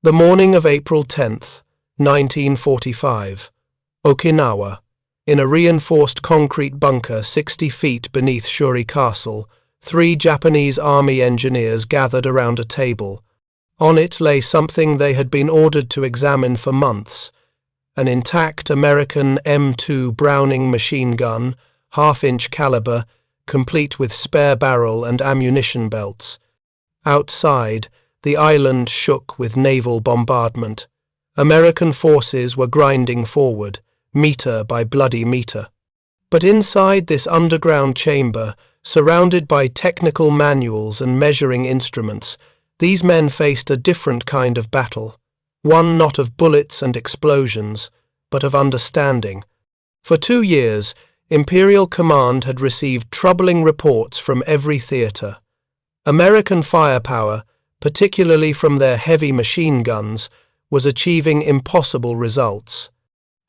The morning of April 10th, 1945, Okinawa, in a reinforced concrete bunker 60 feet beneath Shuri Castle, 3 Japanese army engineers gathered around a table. On it lay something they had been ordered to examine for months: an intact American M2 Browning machine gun, half-inch caliber, complete with spare barrel and ammunition belts. Outside, the island shook with naval bombardment. American forces were grinding forward, meter by bloody meter. But inside this underground chamber, surrounded by technical manuals and measuring instruments, these men faced a different kind of battle, one not of bullets and explosions, but of understanding. For 2 years, Imperial Command had received troubling reports from every theatre. American firepower, particularly from their heavy machine guns, was achieving impossible results.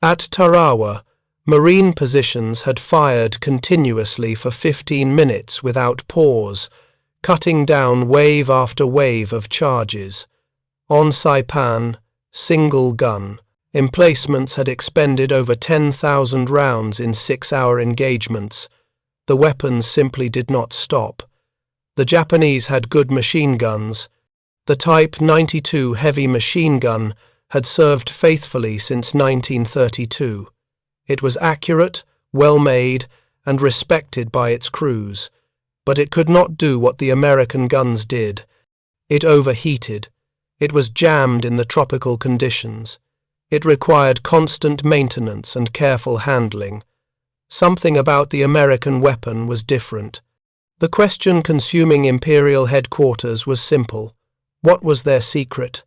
At Tarawa, Marine positions had fired continuously for 15 minutes without pause, cutting down wave after wave of charges. On Saipan, single gun, emplacements had expended over 10,000 rounds in 6-hour engagements. The weapons simply did not stop. The Japanese had good machine guns. The Type 92 heavy machine gun had served faithfully since 1932. It was accurate, well-made, and respected by its crews, but it could not do what the American guns did. It overheated. It was jammed in the tropical conditions. It required constant maintenance and careful handling. Something about the American weapon was different. The question consuming Imperial headquarters was simple. What was their secret?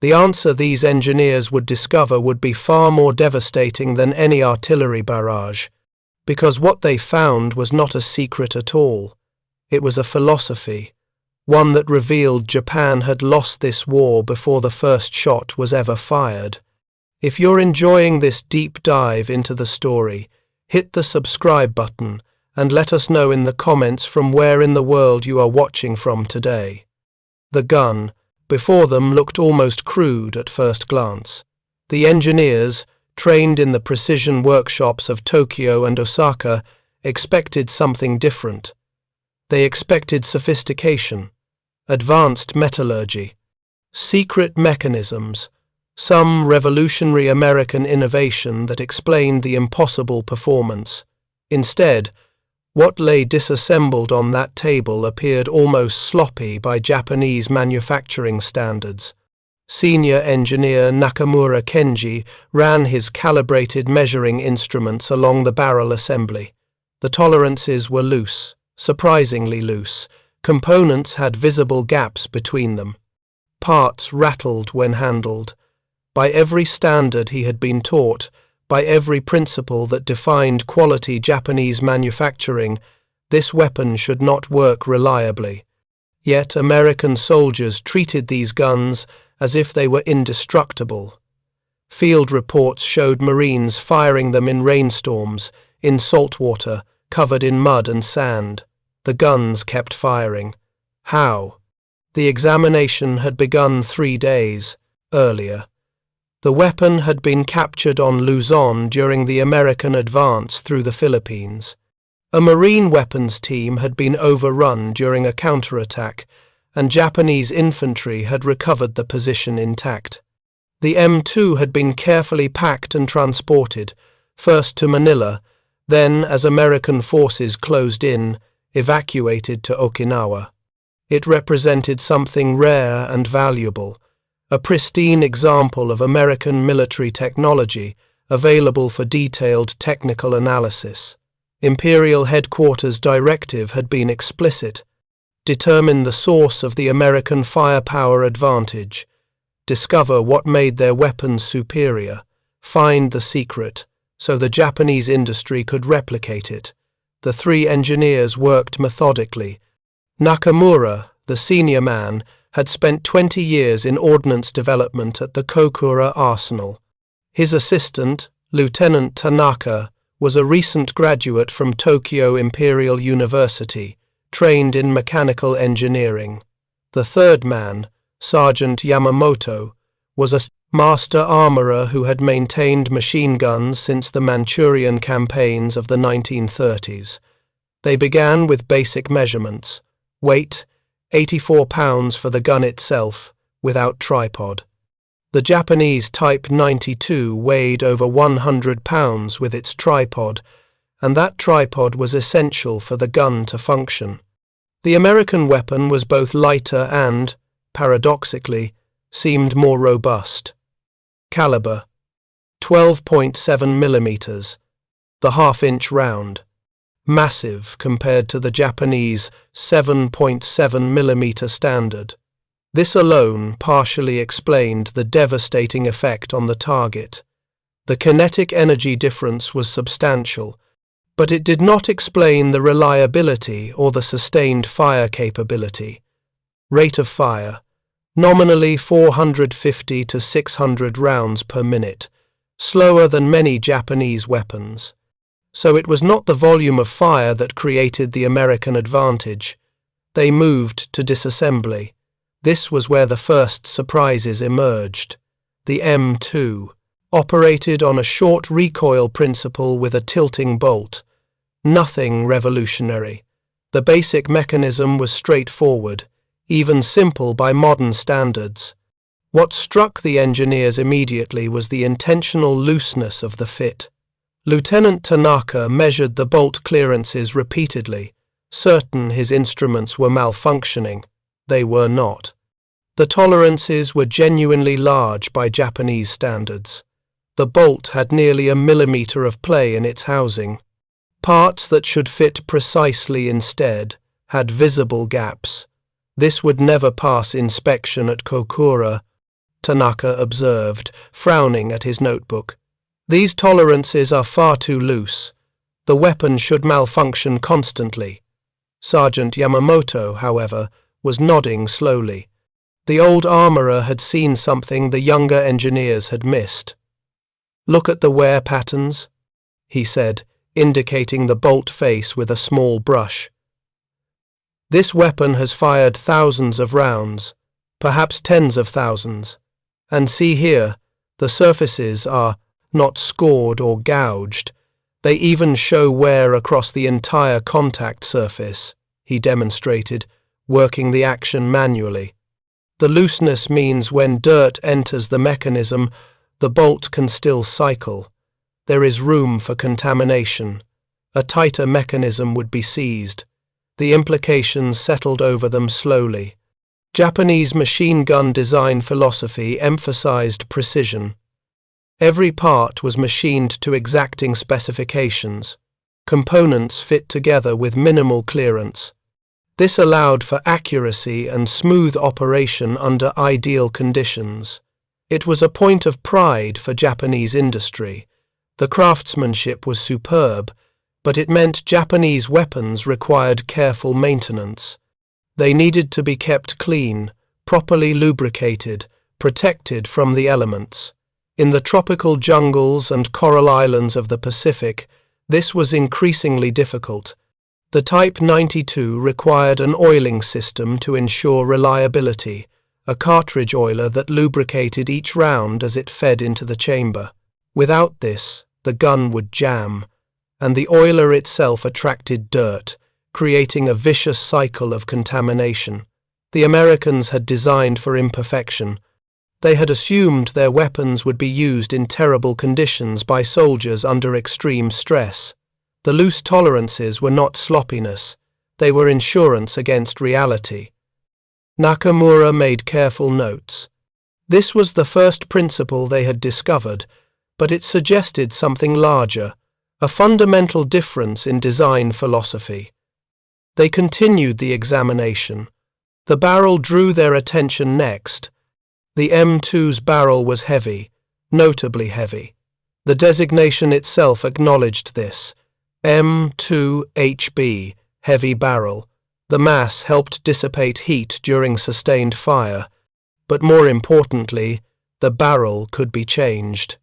The answer these engineers would discover would be far more devastating than any artillery barrage, because what they found was not a secret at all. It was a philosophy, one that revealed Japan had lost this war before the first shot was ever fired. If you're enjoying this deep dive into the story, hit the subscribe button and let us know in the comments from where in the world you are watching from today. The gun before them looked almost crude at first glance. The engineers, trained in the precision workshops of Tokyo and Osaka, expected something different. They expected sophistication, advanced metallurgy, secret mechanisms, some revolutionary American innovation that explained the impossible performance. Instead, what lay disassembled on that table appeared almost sloppy by Japanese manufacturing standards. Senior engineer Nakamura Kenji ran his calibrated measuring instruments along the barrel assembly. The tolerances were loose, surprisingly loose. Components had visible gaps between them. Parts rattled when handled. By every standard he had been taught, by every principle that defined quality Japanese manufacturing, this weapon should not work reliably. Yet American soldiers treated these guns as if they were indestructible. Field reports showed Marines firing them in rainstorms, in salt water, covered in mud and sand. The guns kept firing. How? The examination had begun 3 days earlier. The weapon had been captured on Luzon during the American advance through the Philippines. A Marine weapons team had been overrun during a counterattack, and Japanese infantry had recovered the position intact. The M2 had been carefully packed and transported, first to Manila, then, as American forces closed in, evacuated to Okinawa. It represented something rare and valuable, a pristine example of American military technology available for detailed technical analysis. Imperial Headquarters' directive had been explicit: determine the source of the American firepower advantage, discover what made their weapons superior, find the secret, so the Japanese industry could replicate it. The 3 engineers worked methodically. Nakamura, the senior man, had spent 20 years in ordnance development at the Kokura Arsenal. His assistant, Lieutenant Tanaka, was a recent graduate from Tokyo Imperial University, trained in mechanical engineering. The third man, Sergeant Yamamoto, was a master armourer who had maintained machine guns since the Manchurian campaigns of the 1930s. They began with basic measurements. Weight, 84 pounds for the gun itself, without tripod. The Japanese Type 92 weighed over 100 pounds with its tripod, and that tripod was essential for the gun to function. The American weapon was both lighter and, paradoxically, seemed more robust. Caliber, 12.7 millimeters, the half-inch round. Massive compared to the Japanese 7.7 millimeter standard. This alone partially explained the devastating effect on the target. The kinetic energy difference was substantial, but it did not explain the reliability or the sustained fire capability. Rate of fire, nominally 450 to 600 rounds per minute, slower than many Japanese weapons. So it was not the volume of fire that created the American advantage. They moved to disassembly. This was where the first surprises emerged. The M2 operated on a short recoil principle with a tilting bolt. Nothing revolutionary. The basic mechanism was straightforward, even simple by modern standards. What struck the engineers immediately was the intentional looseness of the fit. Lieutenant Tanaka measured the bolt clearances repeatedly, certain his instruments were malfunctioning. They were not. The tolerances were genuinely large by Japanese standards. The bolt had nearly a millimeter of play in its housing. Parts that should fit precisely instead had visible gaps. This would never pass inspection at Kokura, Tanaka observed, frowning at his notebook. These tolerances are far too loose. The weapon should malfunction constantly. Sergeant Yamamoto, however, was nodding slowly. The old armourer had seen something the younger engineers had missed. "Look at the wear patterns," he said, indicating the bolt face with a small brush. "This weapon has fired thousands of rounds, perhaps tens of thousands. And see here, the surfaces are not scored or gouged. They even show wear across the entire contact surface," he demonstrated, working the action manually. The looseness means when dirt enters the mechanism, the bolt can still cycle. There is room for contamination. A tighter mechanism would be seized. The implications settled over them slowly. Japanese machine gun design philosophy emphasized precision. Every part was machined to exacting specifications. Components fit together with minimal clearance. This allowed for accuracy and smooth operation under ideal conditions. It was a point of pride for Japanese industry. The craftsmanship was superb, but it meant Japanese weapons required careful maintenance. They needed to be kept clean, properly lubricated, protected from the elements. In the tropical jungles and coral islands of the Pacific, this was increasingly difficult. The Type 92 required an oiling system to ensure reliability, a cartridge oiler that lubricated each round as it fed into the chamber. Without this, the gun would jam, and the oiler itself attracted dirt, creating a vicious cycle of contamination. The Americans had designed for imperfection. They had assumed their weapons would be used in terrible conditions by soldiers under extreme stress. The loose tolerances were not sloppiness, they were insurance against reality. Nakamura made careful notes. This was the first principle they had discovered, but it suggested something larger, a fundamental difference in design philosophy. They continued the examination. The barrel drew their attention next. The M2's barrel was heavy, notably heavy. The designation itself acknowledged this. M2HB, heavy barrel. The mass helped dissipate heat during sustained fire, but more importantly, the barrel could be changed.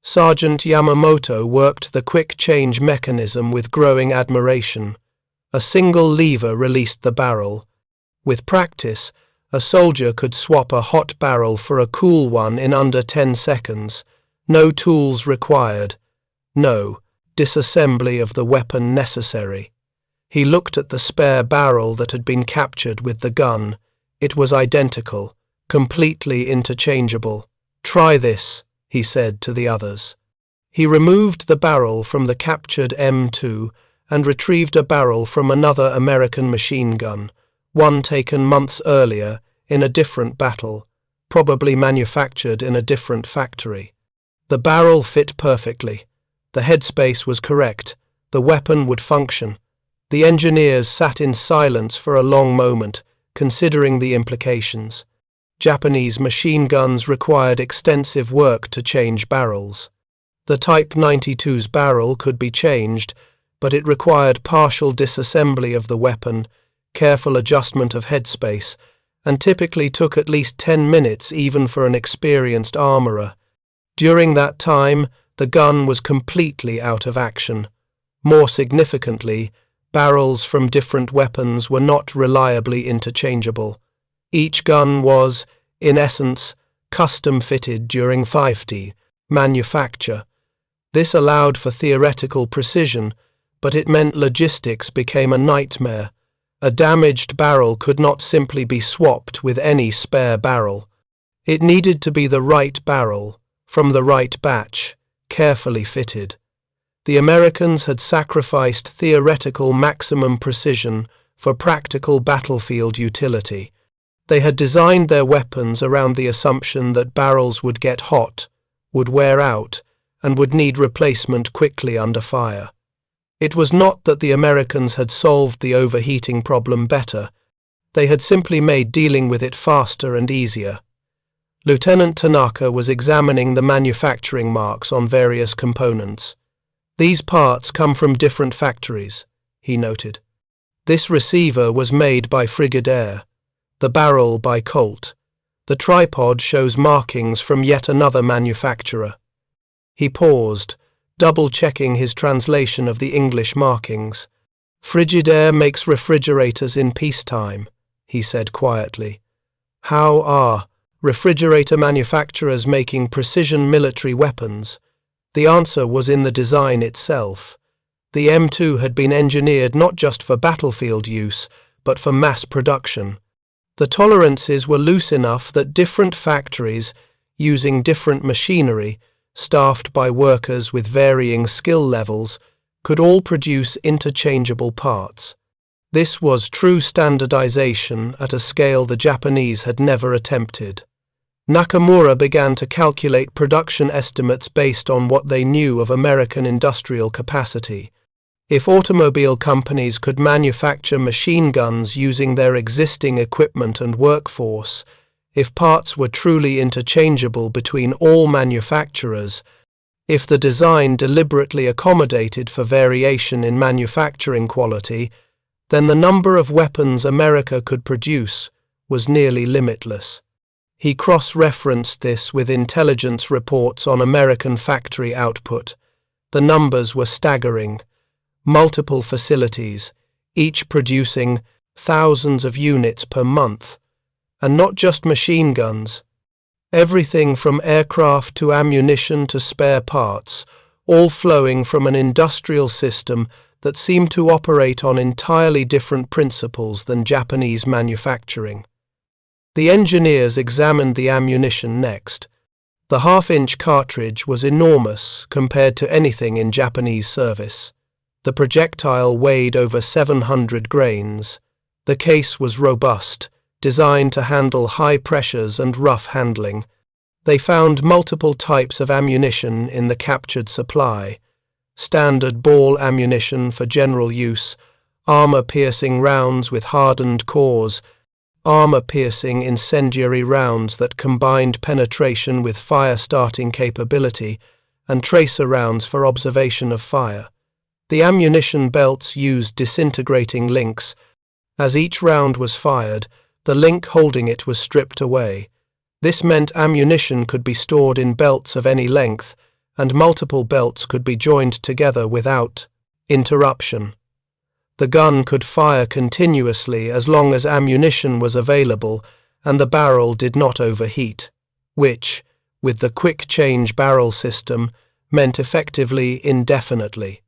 Sergeant Yamamoto worked the quick change mechanism with growing admiration. A single lever released the barrel. With practice, A soldier could swap a hot barrel for a cool one in under 10 seconds. No tools required. No disassembly of the weapon necessary. He looked at the spare barrel that had been captured with the gun. It was identical, completely interchangeable. "Try this," he said to the others. He removed the barrel from the captured M2 and retrieved a barrel from another American machine gun, one taken months earlier in a different battle, probably manufactured in a different factory. The barrel fit perfectly. The headspace was correct. The weapon would function. The engineers sat in silence for a long moment, considering the implications. Japanese machine guns required extensive work to change barrels. The Type 92's barrel could be changed, but it required partial disassembly of the weapon, careful adjustment of headspace, and typically took at least 10 minutes even for an experienced armorer. During that time, the gun was completely out of action. More significantly, barrels from different weapons were not reliably interchangeable. Each gun was, in essence, custom-fitted during 5D manufacture. This allowed for theoretical precision, but it meant logistics became a nightmare. A damaged barrel could not simply be swapped with any spare barrel. It needed to be the right barrel, from the right batch, carefully fitted. The Americans had sacrificed theoretical maximum precision for practical battlefield utility. They had designed their weapons around the assumption that barrels would get hot, would wear out, and would need replacement quickly under fire. It was not that the Americans had solved the overheating problem better. They had simply made dealing with it faster and easier. Lieutenant Tanaka was examining the manufacturing marks on various components. "These parts come from different factories," he noted. "This receiver was made by Frigadaire, the barrel by Colt. The tripod shows markings from yet another manufacturer." He paused, double-checking his translation of the English markings. "Frigidaire makes refrigerators in peacetime," he said quietly. "How are refrigerator manufacturers making precision military weapons?" The answer was in the design itself. The M2 had been engineered not just for battlefield use, but for mass production. The tolerances were loose enough that different factories, using different machinery, staffed by workers with varying skill levels, could all produce interchangeable parts. This was true standardization at a scale the Japanese had never attempted. Nakamura began to calculate production estimates based on what they knew of American industrial capacity. If automobile companies could manufacture machine guns using their existing equipment and workforce, if parts were truly interchangeable between all manufacturers, if the design deliberately accommodated for variation in manufacturing quality, then the number of weapons America could produce was nearly limitless. He cross-referenced this with intelligence reports on American factory output. The numbers were staggering. Multiple facilities, each producing thousands of units per month. And not just machine guns. Everything from aircraft to ammunition to spare parts, all flowing from an industrial system that seemed to operate on entirely different principles than Japanese manufacturing. The engineers examined the ammunition next. The half-inch cartridge was enormous compared to anything in Japanese service. The projectile weighed over 700 grains. The case was robust, designed to handle high pressures and rough handling. They found multiple types of ammunition in the captured supply. Standard ball ammunition for general use, armor-piercing rounds with hardened cores, armor-piercing incendiary rounds that combined penetration with fire-starting capability, and tracer rounds for observation of fire. The ammunition belts used disintegrating links. As each round was fired, the link holding it was stripped away. This meant ammunition could be stored in belts of any length, and multiple belts could be joined together without interruption. The gun could fire continuously as long as ammunition was available, and the barrel did not overheat, which, with the quick-change barrel system, meant effectively indefinitely.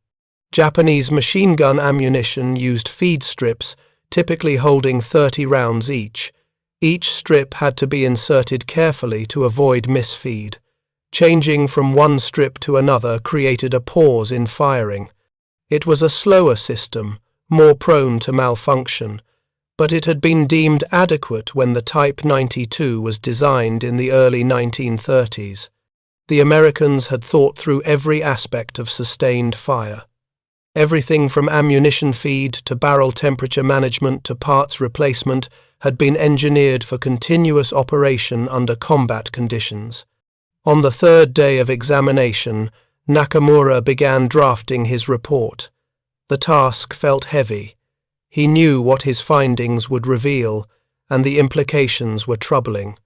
Japanese machine gun ammunition used feed strips, typically holding 30 rounds each. Each strip had to be inserted carefully to avoid misfeed. Changing from one strip to another created a pause in firing. It was a slower system, more prone to malfunction, but it had been deemed adequate when the Type 92 was designed in the early 1930s. The Americans had thought through every aspect of sustained fire. Everything from ammunition feed to barrel temperature management to parts replacement had been engineered for continuous operation under combat conditions. On the third day of examination, Nakamura began drafting his report. The task felt heavy. He knew what his findings would reveal, and the implications were troubling.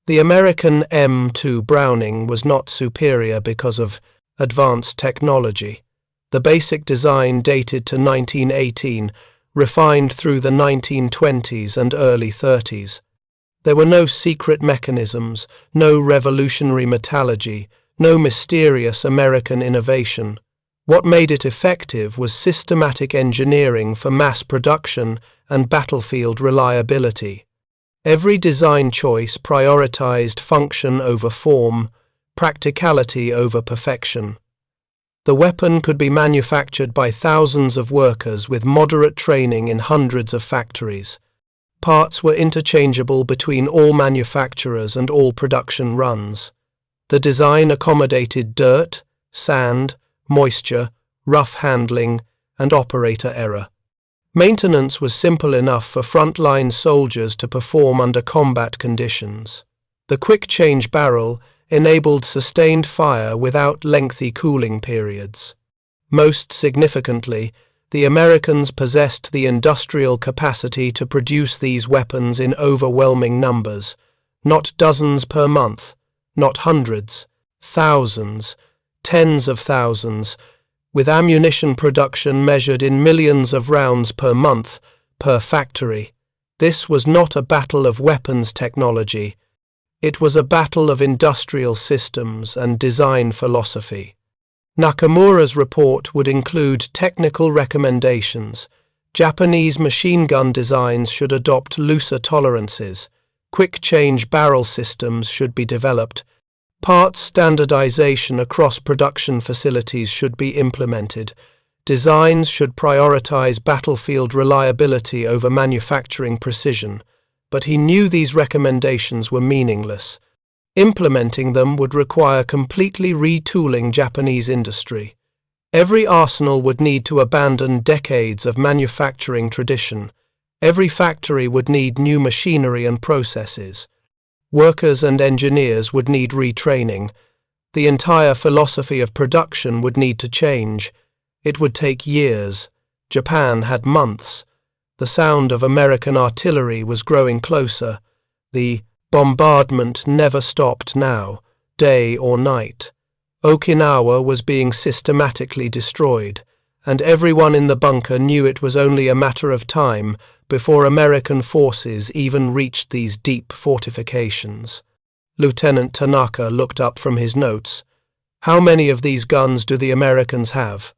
The American M2 Browning was not superior because of advanced technology. The basic design dated to 1918, refined through the 1920s and early 30s. There were no secret mechanisms, no revolutionary metallurgy, no mysterious American innovation. What made it effective was systematic engineering for mass production and battlefield reliability. Every design choice prioritized function over form, practicality over perfection. The weapon could be manufactured by thousands of workers with moderate training in hundreds of factories. Parts were interchangeable between all manufacturers and all production runs. The design accommodated dirt, sand, moisture, rough handling, and operator error. Maintenance was simple enough for frontline soldiers to perform under combat conditions. The quick-change barrel enabled sustained fire without lengthy cooling periods. Most significantly, the Americans possessed the industrial capacity to produce these weapons in overwhelming numbers, not dozens per month, not hundreds, thousands, tens of thousands, with ammunition production measured in millions of rounds per month, per factory. This was not a battle of weapons technology. It was a battle of industrial systems and design philosophy. Nakamura's report would include technical recommendations. Japanese machine gun designs should adopt looser tolerances. Quick-change barrel systems should be developed. Parts standardization across production facilities should be implemented. Designs should prioritize battlefield reliability over manufacturing precision, but he knew these recommendations were meaningless. Implementing them would require completely retooling Japanese industry. Every arsenal would need to abandon decades of manufacturing tradition. Every factory would need new machinery and processes. Workers and engineers would need retraining. The entire philosophy of production would need to change. It would take years. Japan had months. The sound of American artillery was growing closer. The bombardment never stopped now, day or night. Okinawa was being systematically destroyed, and everyone in the bunker knew it was only a matter of time before American forces even reached these deep fortifications. Lieutenant Tanaka looked up from his notes. How many of these guns do the Americans have?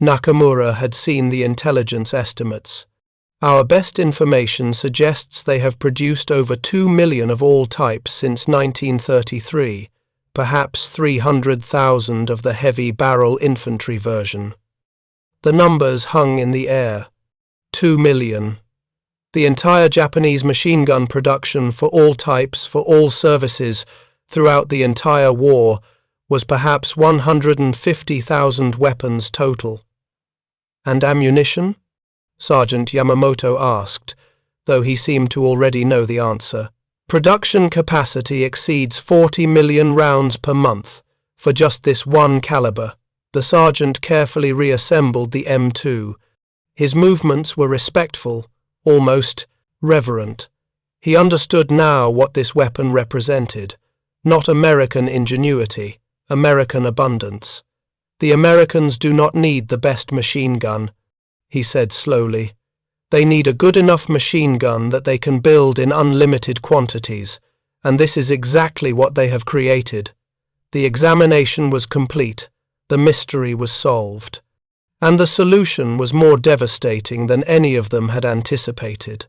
Nakamura had seen the intelligence estimates. Our best information suggests they have produced over 2 million of all types since 1933, perhaps 300,000 of the heavy barrel infantry version. The numbers hung in the air. 2 million. The entire Japanese machine gun production for all types, for all services, throughout the entire war, was perhaps 150,000 weapons total. And ammunition? Sergeant Yamamoto asked, though he seemed to already know the answer. Production capacity exceeds 40 million rounds per month, for just this one caliber. The sergeant carefully reassembled the M2. His movements were respectful, almost reverent. He understood now what this weapon represented. Not American ingenuity, American abundance. The Americans do not need the best machine gun, he said slowly. They need a good enough machine gun that they can build in unlimited quantities, and this is exactly what they have created. The examination was complete, the mystery was solved, and the solution was more devastating than any of them had anticipated.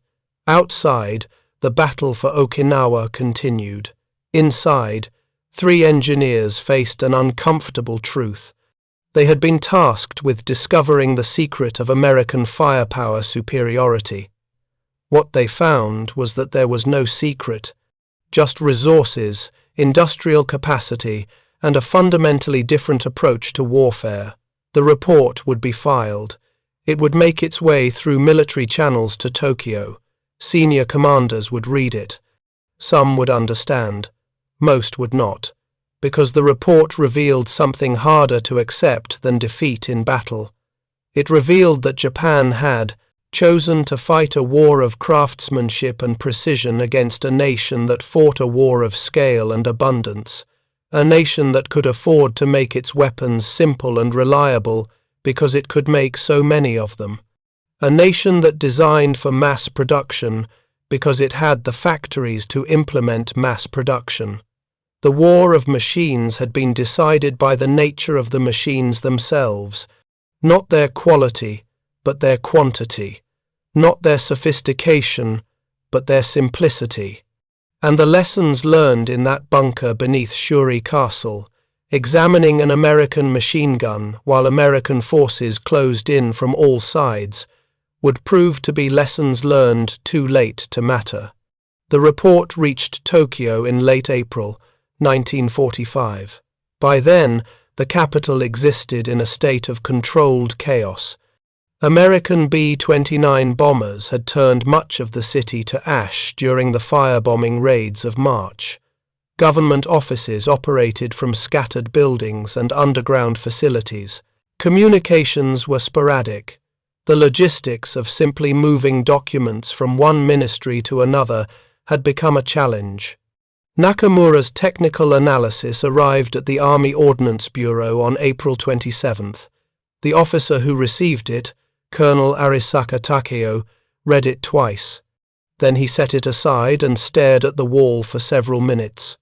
Outside, the battle for Okinawa continued. Inside, 3 engineers faced an uncomfortable truth. They had been tasked with discovering the secret of American firepower superiority. What they found was that there was no secret, just resources, industrial capacity, and a fundamentally different approach to warfare. The report would be filed. It would make its way through military channels to Tokyo. Senior commanders would read it. Some would understand. Most would not, because the report revealed something harder to accept than defeat in battle. It revealed that Japan had chosen to fight a war of craftsmanship and precision against a nation that fought a war of scale and abundance, a nation that could afford to make its weapons simple and reliable because it could make so many of them, a nation that designed for mass production because it had the factories to implement mass production. The war of machines had been decided by the nature of the machines themselves, not their quality, but their quantity, not their sophistication, but their simplicity. And the lessons learned in that bunker beneath Shuri Castle, examining an American machine gun while American forces closed in from all sides, would prove to be lessons learned too late to matter. The report reached Tokyo in late April 1945. By then, the capital existed in a state of controlled chaos. American B-29 bombers had turned much of the city to ash during the firebombing raids of March. Government offices operated from scattered buildings and underground facilities. Communications were sporadic. The logistics of simply moving documents from one ministry to another had become a challenge. Nakamura's technical analysis arrived at the Army Ordnance Bureau on April 27th. The officer who received it, Colonel Arisaka Takeo, read it twice. Then he set it aside and stared at the wall for several minutes.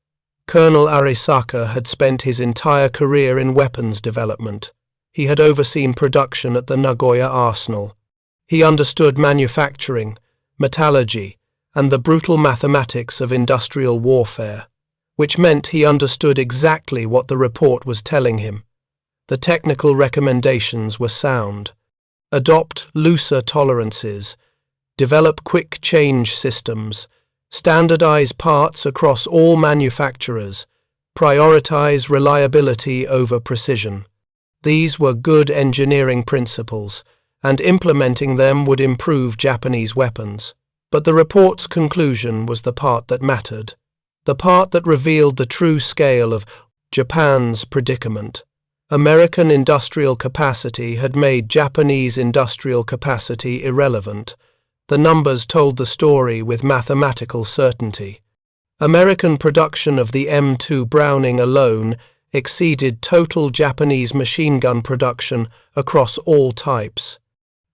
Colonel Arisaka had spent his entire career in weapons development. He had overseen production at the Nagoya Arsenal. He understood manufacturing, metallurgy, and the brutal mathematics of industrial warfare, which meant he understood exactly what the report was telling him. The technical recommendations were sound. Adopt looser tolerances, develop quick change systems, standardize parts across all manufacturers, prioritize reliability over precision. These were good engineering principles, and implementing them would improve Japanese weapons. But the report's conclusion was the part that mattered, the part that revealed the true scale of Japan's predicament. American industrial capacity had made Japanese industrial capacity irrelevant. The numbers told the story with mathematical certainty. American production of the M2 Browning alone exceeded total Japanese machine gun production across all types.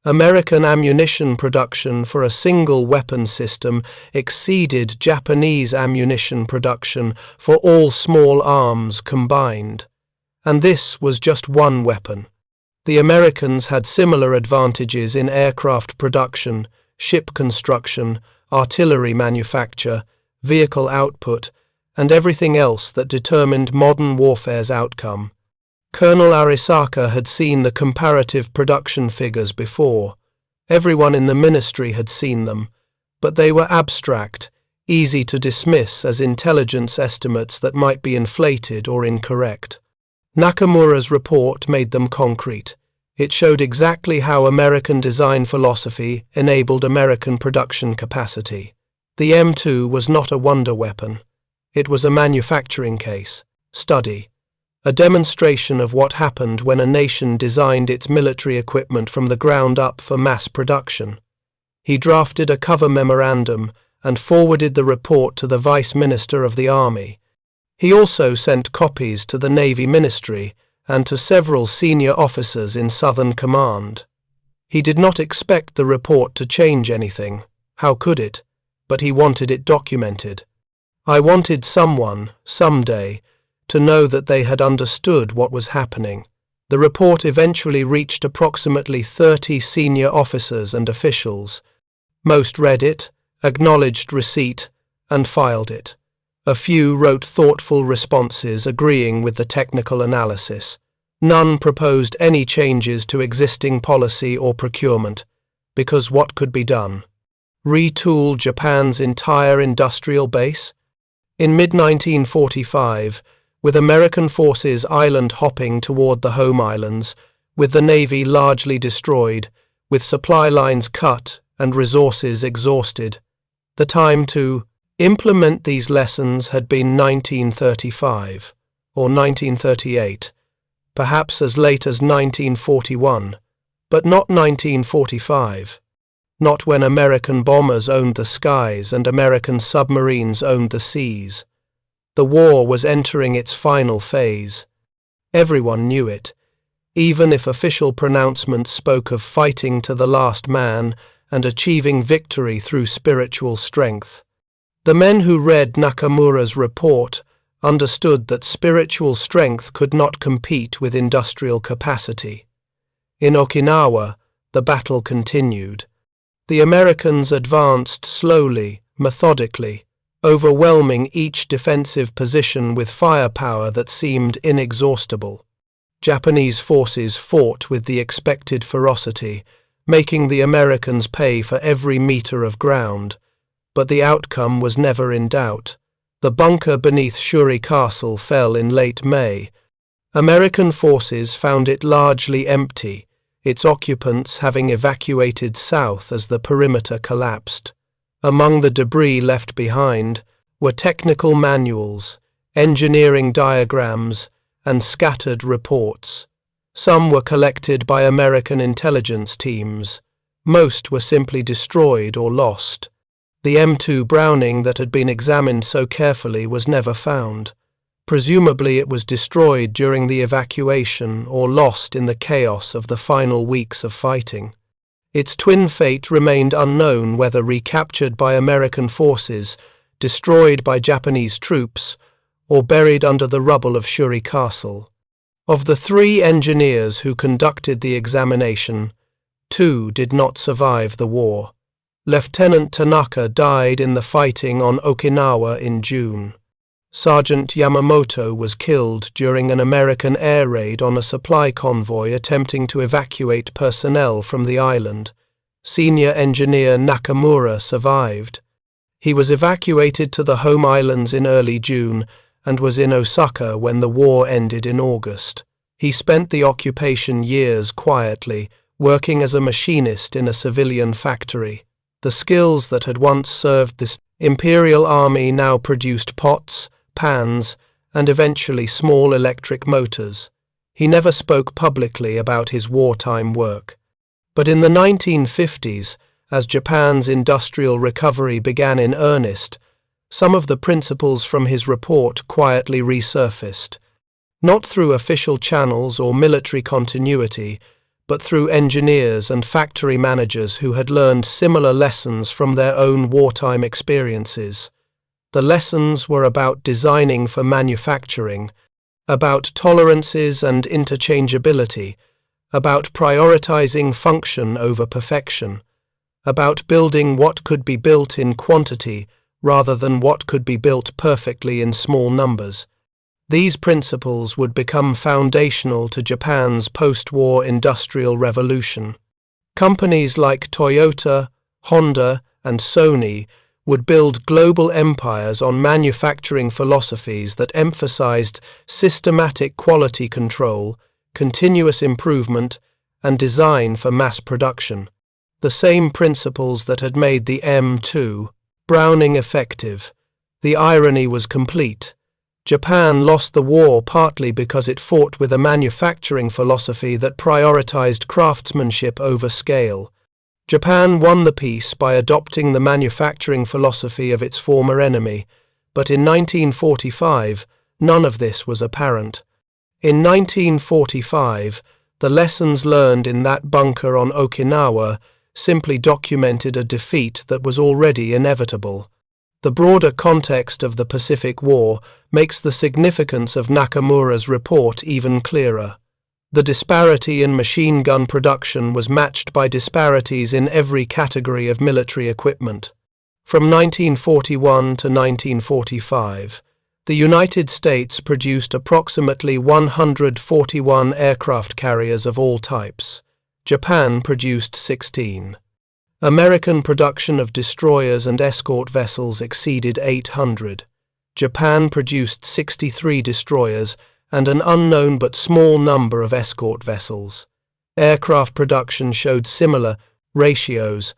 American ammunition production for a single weapon system exceeded Japanese ammunition production for all small arms combined. And this was just one weapon. The Americans had similar advantages in aircraft production, ship construction, artillery manufacture, vehicle output, and everything else that determined modern warfare's outcome. Colonel Arisaka had seen the comparative production figures before. Everyone in the ministry had seen them, but they were abstract, easy to dismiss as intelligence estimates that might be inflated or incorrect. Nakamura's report made them concrete. It showed exactly how American design philosophy enabled American production capacity. The M2 was not a wonder weapon. It was a manufacturing case, study, a demonstration of what happened when a nation designed its military equipment from the ground up for mass production. He drafted a cover memorandum and forwarded the report to the Vice Minister of the Army. He also sent copies to the Navy Ministry and to several senior officers in Southern Command. He did not expect the report to change anything. How could it? But he wanted it documented. I wanted someone, someday, to know that they had understood what was happening. The report eventually reached approximately 30 senior officers and officials. Most read it, acknowledged receipt, and filed it. A few wrote thoughtful responses agreeing with the technical analysis. None proposed any changes to existing policy or procurement, because what could be done? Retool Japan's entire industrial base? In mid-1945, with American forces island-hopping toward the home islands, with the Navy largely destroyed, with supply lines cut and resources exhausted, the time to implement these lessons had been 1935 or 1938, perhaps as late as 1941, but not 1945, not when American bombers owned the skies and American submarines owned the seas. The war was entering its final phase. Everyone knew it, even if official pronouncements spoke of fighting to the last man and achieving victory through spiritual strength. The men who read Nakamura's report understood that spiritual strength could not compete with industrial capacity. In Okinawa, the battle continued. The Americans advanced slowly, methodically, overwhelming each defensive position with firepower that seemed inexhaustible. Japanese forces fought with the expected ferocity, making the Americans pay for every meter of ground, but the outcome was never in doubt. The bunker beneath Shuri Castle fell in late May. American forces found it largely empty, its occupants having evacuated south as the perimeter collapsed. Among the debris left behind were technical manuals, engineering diagrams, and scattered reports. Some were collected by American intelligence teams. Most were simply destroyed or lost. The M2 Browning that had been examined so carefully was never found. Presumably it was destroyed during the evacuation or lost in the chaos of the final weeks of fighting. Its twin fate remained unknown, whether recaptured by American forces, destroyed by Japanese troops, or buried under the rubble of Shuri Castle. Of the 3 engineers who conducted the examination, 2 did not survive the war. Lieutenant Tanaka died in the fighting on Okinawa in June. Sergeant Yamamoto was killed during an American air raid on a supply convoy attempting to evacuate personnel from the island. Senior engineer Nakamura survived. He was evacuated to the home islands in early June and was in Osaka when the war ended in August. He spent the occupation years quietly, working as a machinist in a civilian factory. The skills that had once served this Imperial army now produced pots, pans, and eventually small electric motors. He never spoke publicly about his wartime work. But in the 1950s, as Japan's industrial recovery began in earnest, some of the principles from his report quietly resurfaced, not through official channels or military continuity, but through engineers and factory managers who had learned similar lessons from their own wartime experiences. The lessons were about designing for manufacturing, about tolerances and interchangeability, about prioritizing function over perfection, about building what could be built in quantity rather than what could be built perfectly in small numbers. These principles would become foundational to Japan's post-war industrial revolution. Companies like Toyota, Honda, and Sony would build global empires on manufacturing philosophies that emphasized systematic quality control, continuous improvement, and design for mass production. The same principles that had made the M2 Browning effective. The irony was complete. Japan lost the war partly because it fought with a manufacturing philosophy that prioritized craftsmanship over scale. Japan won the peace by adopting the manufacturing philosophy of its former enemy, but in 1945, none of this was apparent. In 1945, The lessons learned in that bunker on Okinawa simply documented a defeat that was already inevitable. The broader context of the Pacific War makes the significance of Nakamura's report even clearer. The disparity in machine gun production was matched by disparities in every category of military equipment. From 1941 to 1945, the United States produced approximately 141 aircraft carriers of all types. Japan produced 16. American production of destroyers and escort vessels exceeded 800. Japan produced 63 destroyers and an unknown but small number of escort vessels. Aircraft production showed similar ratios.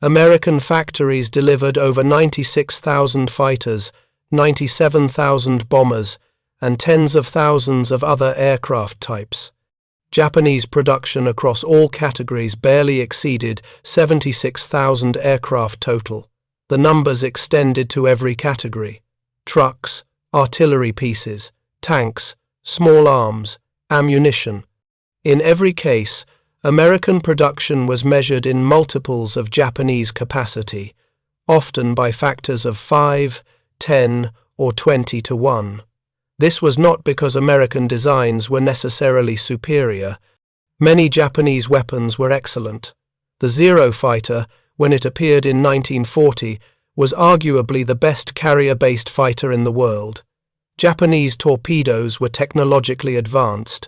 American factories delivered over 96,000 fighters, 97,000 bombers, and tens of thousands of other aircraft types. Japanese production across all categories barely exceeded 76,000 aircraft total. The numbers extended to every category: trucks, artillery pieces, tanks, small arms, ammunition. In every case, American production was measured in multiples of Japanese capacity, often by factors of 5, 10, or 20 to 1. This was not because American designs were necessarily superior. Many Japanese weapons were excellent. The Zero fighter, when it appeared in 1940, was arguably the best carrier-based fighter in the world. Japanese torpedoes were technologically advanced.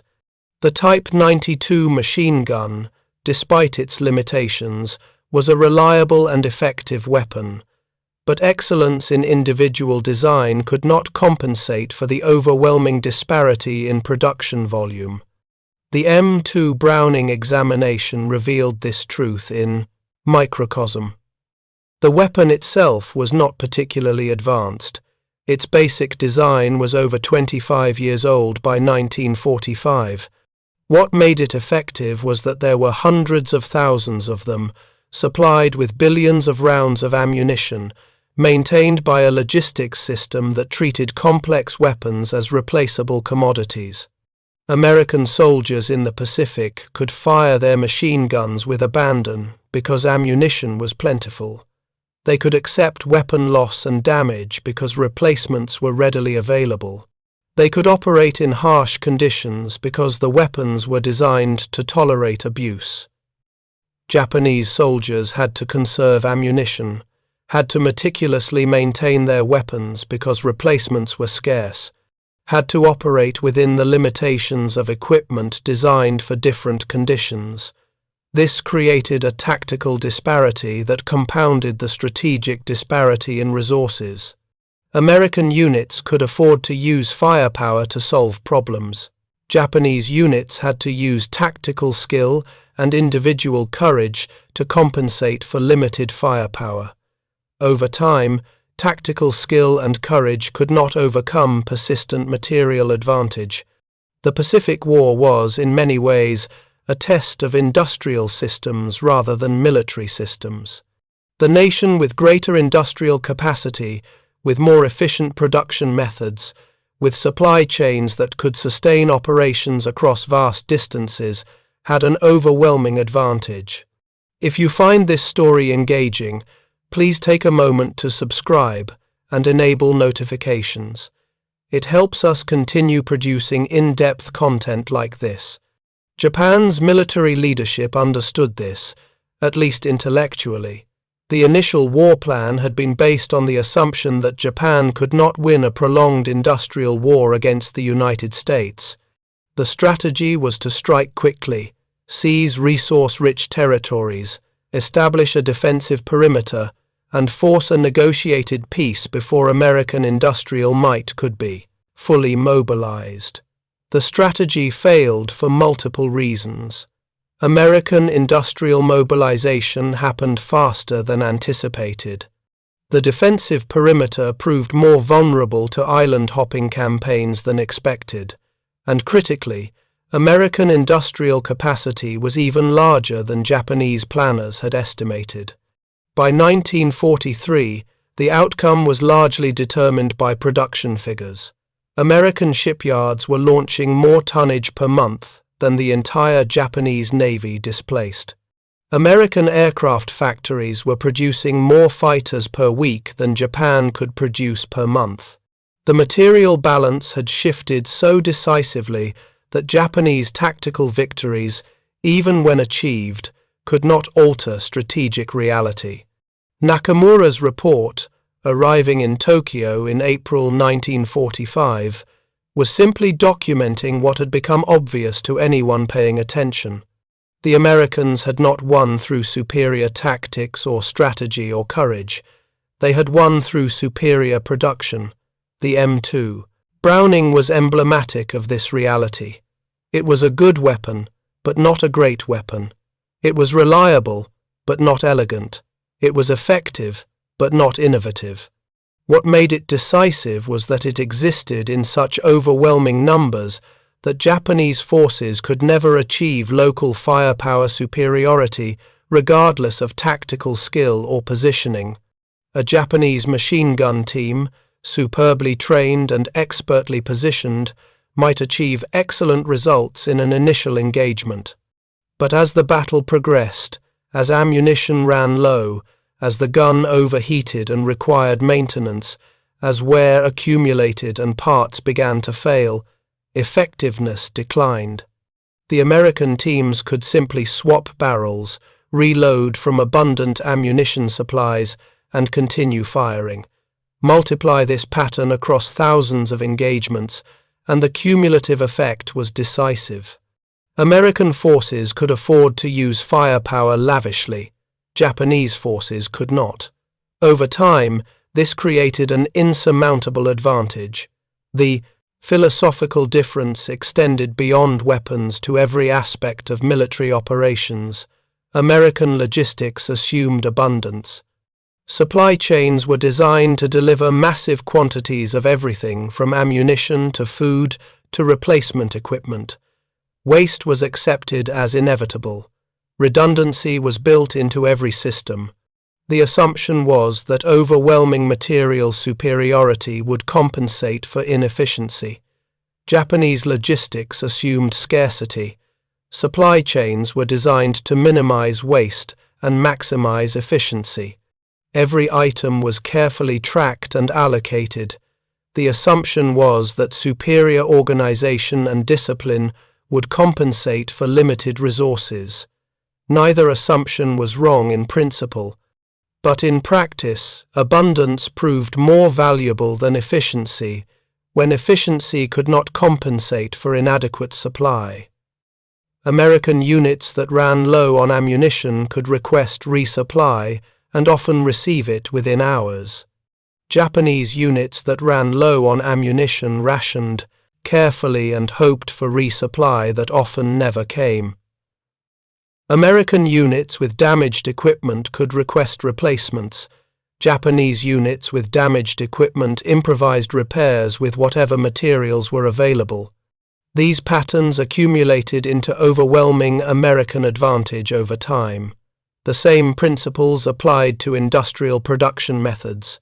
The Type 92 machine gun, despite its limitations, was a reliable and effective weapon. But excellence in individual design could not compensate for the overwhelming disparity in production volume. The M2 Browning examination revealed this truth in microcosm. The weapon itself was not particularly advanced. Its basic design was over 25 years old by 1945. What made it effective was that there were hundreds of thousands of them, supplied with billions of rounds of ammunition, maintained by a logistics system that treated complex weapons as replaceable commodities. American soldiers in the Pacific could fire their machine guns with abandon because ammunition was plentiful. They could accept weapon loss and damage because replacements were readily available. They could operate in harsh conditions because the weapons were designed to tolerate abuse. Japanese soldiers had to conserve ammunition, had to meticulously maintain their weapons because replacements were scarce, had to operate within the limitations of equipment designed for different conditions. This created a tactical disparity that compounded the strategic disparity in resources. American units could afford to use firepower to solve problems. Japanese units had to use tactical skill and individual courage to compensate for limited firepower. Over time, tactical skill and courage could not overcome persistent material advantage. The Pacific War was, in many ways, a test of industrial systems rather than military systems. The nation with greater industrial capacity, with more efficient production methods, with supply chains that could sustain operations across vast distances, had an overwhelming advantage. If you find this story engaging, please take a moment to subscribe and enable notifications. It helps us continue producing in-depth content like this. Japan's military leadership understood this, at least intellectually. The initial war plan had been based on the assumption that Japan could not win a prolonged industrial war against the United States. The strategy was to strike quickly, seize resource-rich territories, establish a defensive perimeter, and force a negotiated peace before American industrial might could be fully mobilized. The strategy failed for multiple reasons. American industrial mobilization happened faster than anticipated. The defensive perimeter proved more vulnerable to island-hopping campaigns than expected, and critically, American industrial capacity was even larger than Japanese planners had estimated. By 1943, the outcome was largely determined by production figures. American shipyards were launching more tonnage per month than the entire Japanese Navy displaced. American aircraft factories were producing more fighters per week than Japan could produce per month. The material balance had shifted so decisively that Japanese tactical victories, even when achieved, could not alter strategic reality. Nakamura's report, arriving in Tokyo in April 1945, was simply documenting what had become obvious to anyone paying attention. The Americans had not won through superior tactics or strategy or courage. They had won through superior production, the M2. Browning was emblematic of this reality. It was a good weapon, but not a great weapon. It was reliable, but not elegant. It was effective, but not innovative. What made it decisive was that it existed in such overwhelming numbers that Japanese forces could never achieve local firepower superiority regardless of tactical skill or positioning. A Japanese machine gun team, superbly trained and expertly positioned, might achieve excellent results in an initial engagement. But as the battle progressed, as ammunition ran low, as the gun overheated and required maintenance, as wear accumulated and parts began to fail, effectiveness declined. The American teams could simply swap barrels, reload from abundant ammunition supplies, and continue firing. Multiply this pattern across thousands of engagements, and the cumulative effect was decisive. American forces could afford to use firepower lavishly. Japanese forces could not. Over time, this created an insurmountable advantage. The philosophical difference extended beyond weapons to every aspect of military operations. American logistics assumed abundance. Supply chains were designed to deliver massive quantities of everything from ammunition to food to replacement equipment. Waste was accepted as inevitable. Redundancy was built into every system. The assumption was that overwhelming material superiority would compensate for inefficiency. Japanese logistics assumed scarcity. Supply chains were designed to minimize waste and maximize efficiency. Every item was carefully tracked and allocated. The assumption was that superior organization and discipline would compensate for limited resources. Neither assumption was wrong in principle, but in practice, abundance proved more valuable than efficiency when efficiency could not compensate for inadequate supply. American units that ran low on ammunition could request resupply and often receive it within hours. Japanese units that ran low on ammunition rationed carefully and hoped for resupply that often never came. American units with damaged equipment could request replacements. Japanese units with damaged equipment improvised repairs with whatever materials were available. These patterns accumulated into overwhelming American advantage over time. The same principles applied to industrial production methods.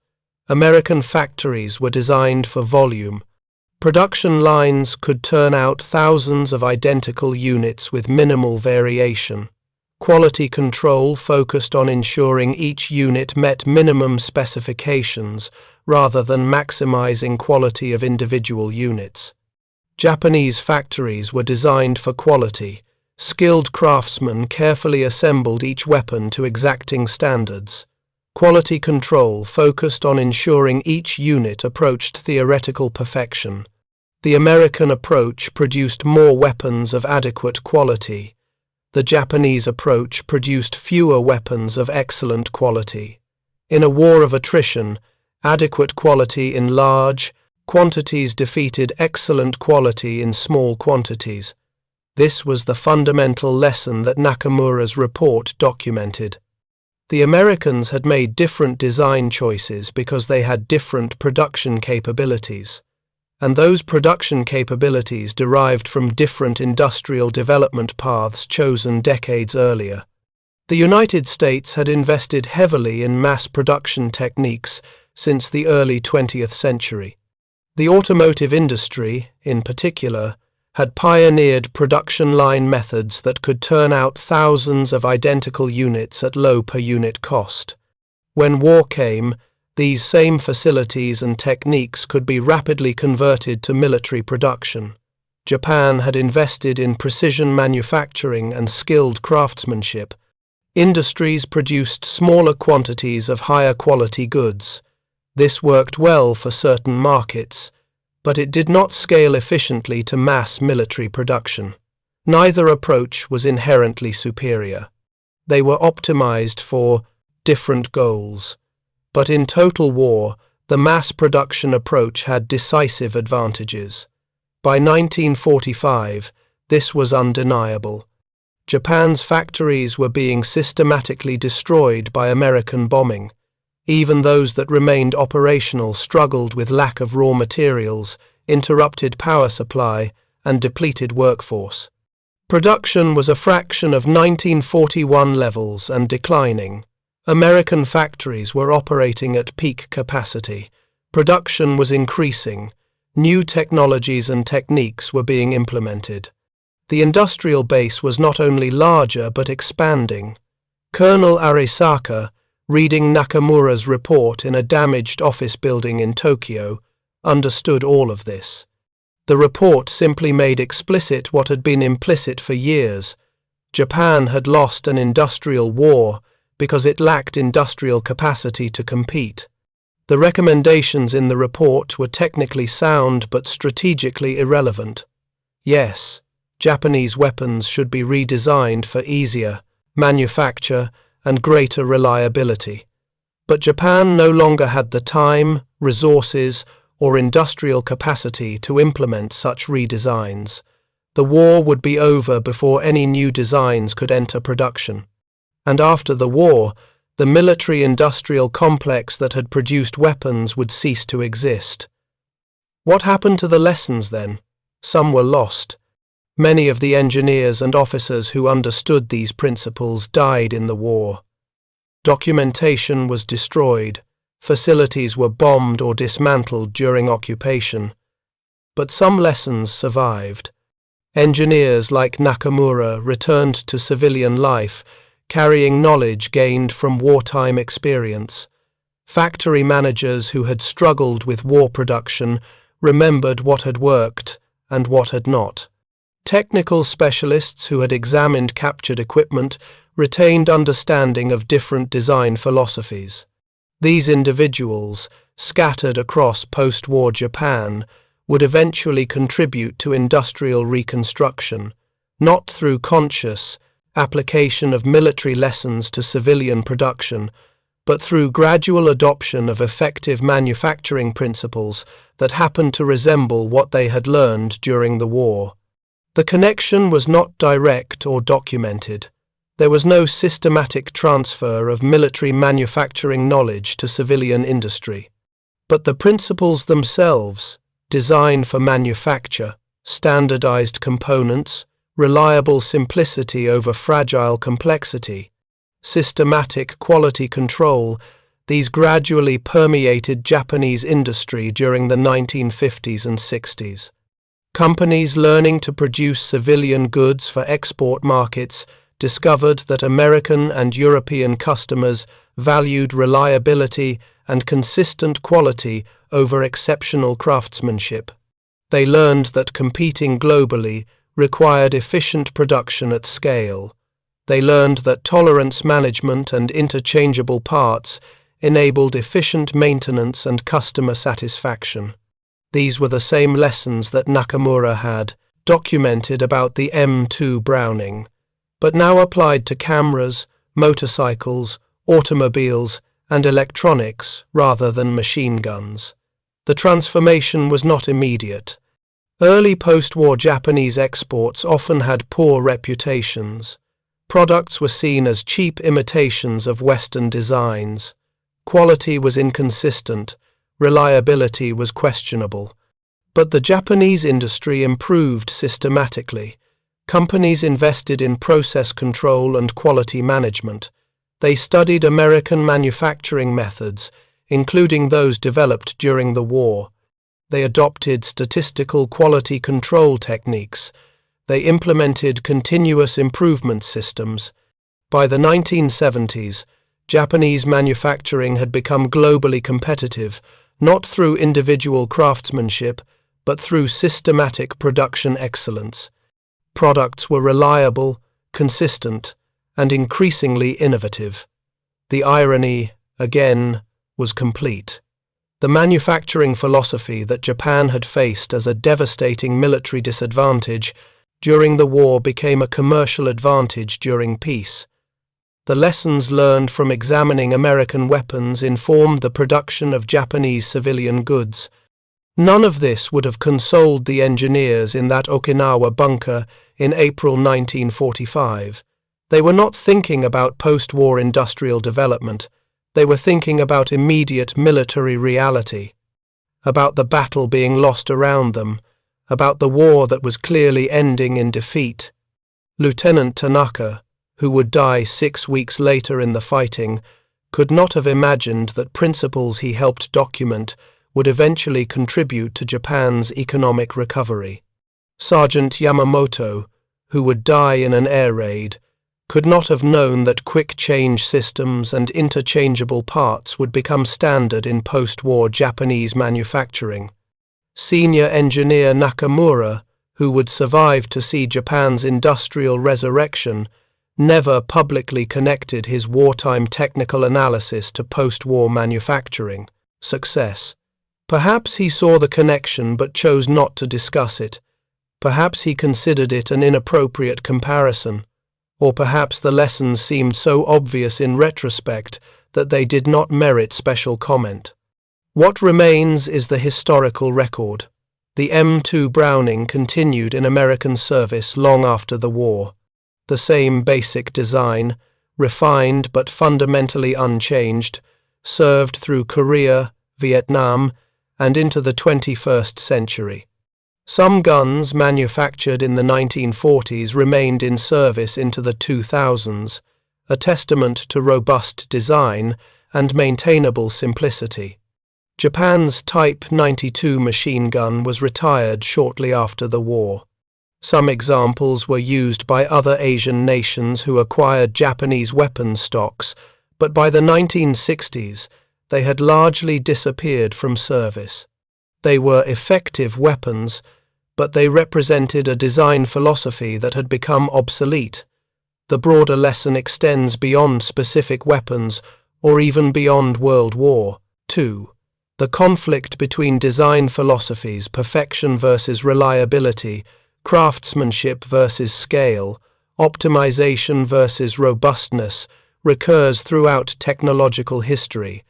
American factories were designed for volume. Production lines could turn out thousands of identical units with minimal variation. Quality control focused on ensuring each unit met minimum specifications rather than maximizing quality of individual units. Japanese factories were designed for quality. Skilled craftsmen carefully assembled each weapon to exacting standards. Quality control focused on ensuring each unit approached theoretical perfection. The American approach produced more weapons of adequate quality. The Japanese approach produced fewer weapons of excellent quality. In a war of attrition, adequate quality in large quantities defeated excellent quality in small quantities. This was the fundamental lesson that Nakamura's report documented. The Americans had made different design choices because they had different production capabilities, and those production capabilities derived from different industrial development paths chosen decades earlier. The United States had invested heavily in mass production techniques since the early 20th century. The automotive industry, in particular, had pioneered production line methods that could turn out thousands of identical units at low per-unit cost. When war came, these same facilities and techniques could be rapidly converted to military production. Japan had invested in precision manufacturing and skilled craftsmanship. Industries produced smaller quantities of higher quality goods. This worked well for certain markets, but it did not scale efficiently to mass military production. Neither approach was inherently superior. They were optimized for different goals. But in total war, the mass production approach had decisive advantages. By 1945, this was undeniable. Japan's factories were being systematically destroyed by American bombing. Even those that remained operational struggled with lack of raw materials, interrupted power supply, and depleted workforce. Production was a fraction of 1941 levels and declining. American factories were operating at peak capacity. Production was increasing. New technologies and techniques were being implemented. The industrial base was not only larger but expanding. Colonel Arisaka, reading Nakamura's report in a damaged office building in Tokyo, understood all of this. The report simply made explicit what had been implicit for years. Japan had lost an industrial war because it lacked industrial capacity to compete. The recommendations in the report were technically sound but strategically irrelevant. Yes, Japanese weapons should be redesigned for easier manufacture and greater reliability. But Japan no longer had the time, resources, or industrial capacity to implement such redesigns. The war would be over before any new designs could enter production. And after the war, the military-industrial complex that had produced weapons would cease to exist. What happened to the lessons then? Some were lost. Many of the engineers and officers who understood these principles died in the war. Documentation was destroyed. Facilities were bombed or dismantled during occupation. But some lessons survived. Engineers like Nakamura returned to civilian life, carrying knowledge gained from wartime experience. Factory managers who had struggled with war production remembered what had worked and what had not. Technical specialists who had examined captured equipment retained understanding of different design philosophies. These individuals, scattered across post-war Japan, would eventually contribute to industrial reconstruction, not through conscious application of military lessons to civilian production, but through gradual adoption of effective manufacturing principles that happened to resemble what they had learned during the war. The connection was not direct or documented. There was no systematic transfer of military manufacturing knowledge to civilian industry. But the principles themselves, design for manufacture, standardized components, reliable simplicity over fragile complexity, systematic quality control, these gradually permeated Japanese industry during the 1950s and 60s. Companies learning to produce civilian goods for export markets discovered that American and European customers valued reliability and consistent quality over exceptional craftsmanship. They learned that competing globally required efficient production at scale. They learned that tolerance management and interchangeable parts enabled efficient maintenance and customer satisfaction. These were the same lessons that Nakamura had documented about the M2 Browning, but now applied to cameras, motorcycles, automobiles, and electronics rather than machine guns. The transformation was not immediate. Early post-war Japanese exports often had poor reputations. Products were seen as cheap imitations of Western designs. Quality was inconsistent. Reliability was questionable. But the Japanese industry improved systematically. Companies invested in process control and quality management. They studied American manufacturing methods, including those developed during the war. They adopted statistical quality control techniques. They implemented continuous improvement systems. By the 1970s, Japanese manufacturing had become globally competitive, not through individual craftsmanship, but through systematic production excellence. Products were reliable, consistent, and increasingly innovative. The irony, again, was complete. The manufacturing philosophy that Japan had faced as a devastating military disadvantage during the war became a commercial advantage during peace. The lessons learned from examining American weapons informed the production of Japanese civilian goods. None of this would have consoled the engineers in that Okinawa bunker in April 1945. They were not thinking about post-war industrial development. They were thinking about immediate military reality, about the battle being lost around them, about the war that was clearly ending in defeat. Lieutenant Tanaka, who would die 6 weeks later in the fighting, could not have imagined that principles he helped document would eventually contribute to Japan's economic recovery. Sergeant Yamamoto, who would die in an air raid, could not have known that quick change systems and interchangeable parts would become standard in post-war Japanese manufacturing. Senior engineer Nakamura, who would survive to see Japan's industrial resurrection, never publicly connected his wartime technical analysis to post-war manufacturing success. Perhaps he saw the connection but chose not to discuss it. Perhaps he considered it an inappropriate comparison. Or perhaps the lessons seemed so obvious in retrospect that they did not merit special comment. What remains is the historical record. The M2 Browning continued in American service long after the war. The same basic design, refined but fundamentally unchanged, served through Korea, Vietnam, and into the 21st century. Some guns manufactured in the 1940s remained in service into the 2000s, a testament to robust design and maintainable simplicity. Japan's Type 92 machine gun was retired shortly after the war. Some examples were used by other Asian nations who acquired Japanese weapons stocks, but by the 1960s, they had largely disappeared from service. They were effective weapons, but they represented a design philosophy that had become obsolete. The broader lesson extends beyond specific weapons or even beyond World War II. The conflict between design philosophies, perfection versus reliability, craftsmanship versus scale, optimization versus robustness, recurs throughout technological history.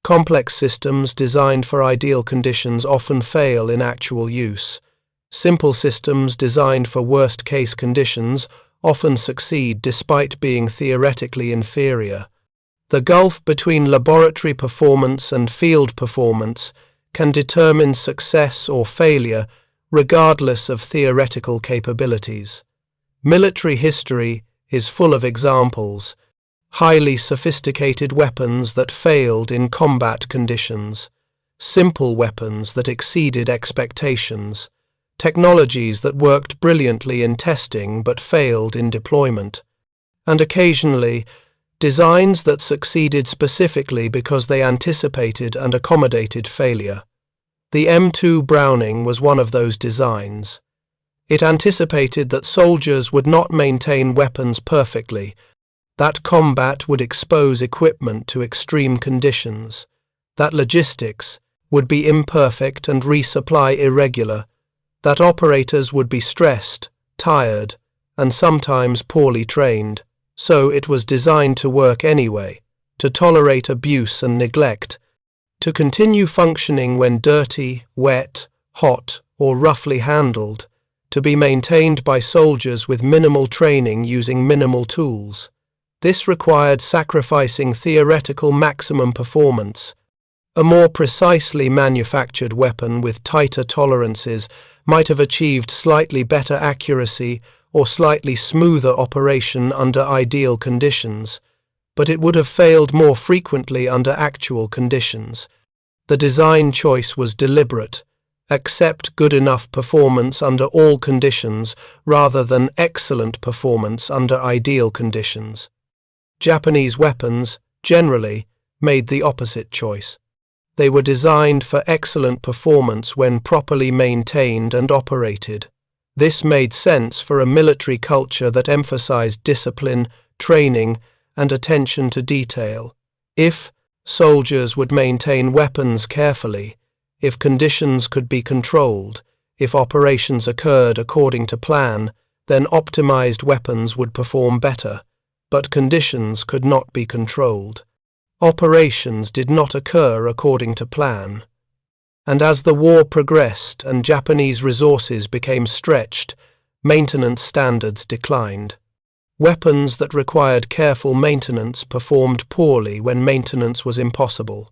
Complex systems designed for ideal conditions often fail in actual use. Simple systems designed for worst-case conditions often succeed despite being theoretically inferior. The gulf between laboratory performance and field performance can determine success or failure regardless of theoretical capabilities. Military history is full of examples, highly sophisticated weapons that failed in combat conditions, simple weapons that exceeded expectations, technologies that worked brilliantly in testing but failed in deployment, and occasionally, designs that succeeded specifically because they anticipated and accommodated failure. The M2 Browning was one of those designs. It anticipated that soldiers would not maintain weapons perfectly, that combat would expose equipment to extreme conditions, that logistics would be imperfect and resupply irregular, that operators would be stressed, tired, and sometimes poorly trained. So it was designed to work anyway, to tolerate abuse and neglect, to continue functioning when dirty, wet, hot, or roughly handled, to be maintained by soldiers with minimal training using minimal tools. This required sacrificing theoretical maximum performance. A more precisely manufactured weapon with tighter tolerances might have achieved slightly better accuracy or slightly smoother operation under ideal conditions, but it would have failed more frequently under actual conditions. The design choice was deliberate, accept good enough performance under all conditions rather than excellent performance under ideal conditions. Japanese weapons, generally, made the opposite choice. They were designed for excellent performance when properly maintained and operated. This made sense for a military culture that emphasized discipline, training, and attention to detail. If soldiers would maintain weapons carefully, if conditions could be controlled, if operations occurred according to plan, then optimized weapons would perform better, but conditions could not be controlled. Operations did not occur according to plan. And as the war progressed and Japanese resources became stretched, maintenance standards declined. Weapons that required careful maintenance performed poorly when maintenance was impossible.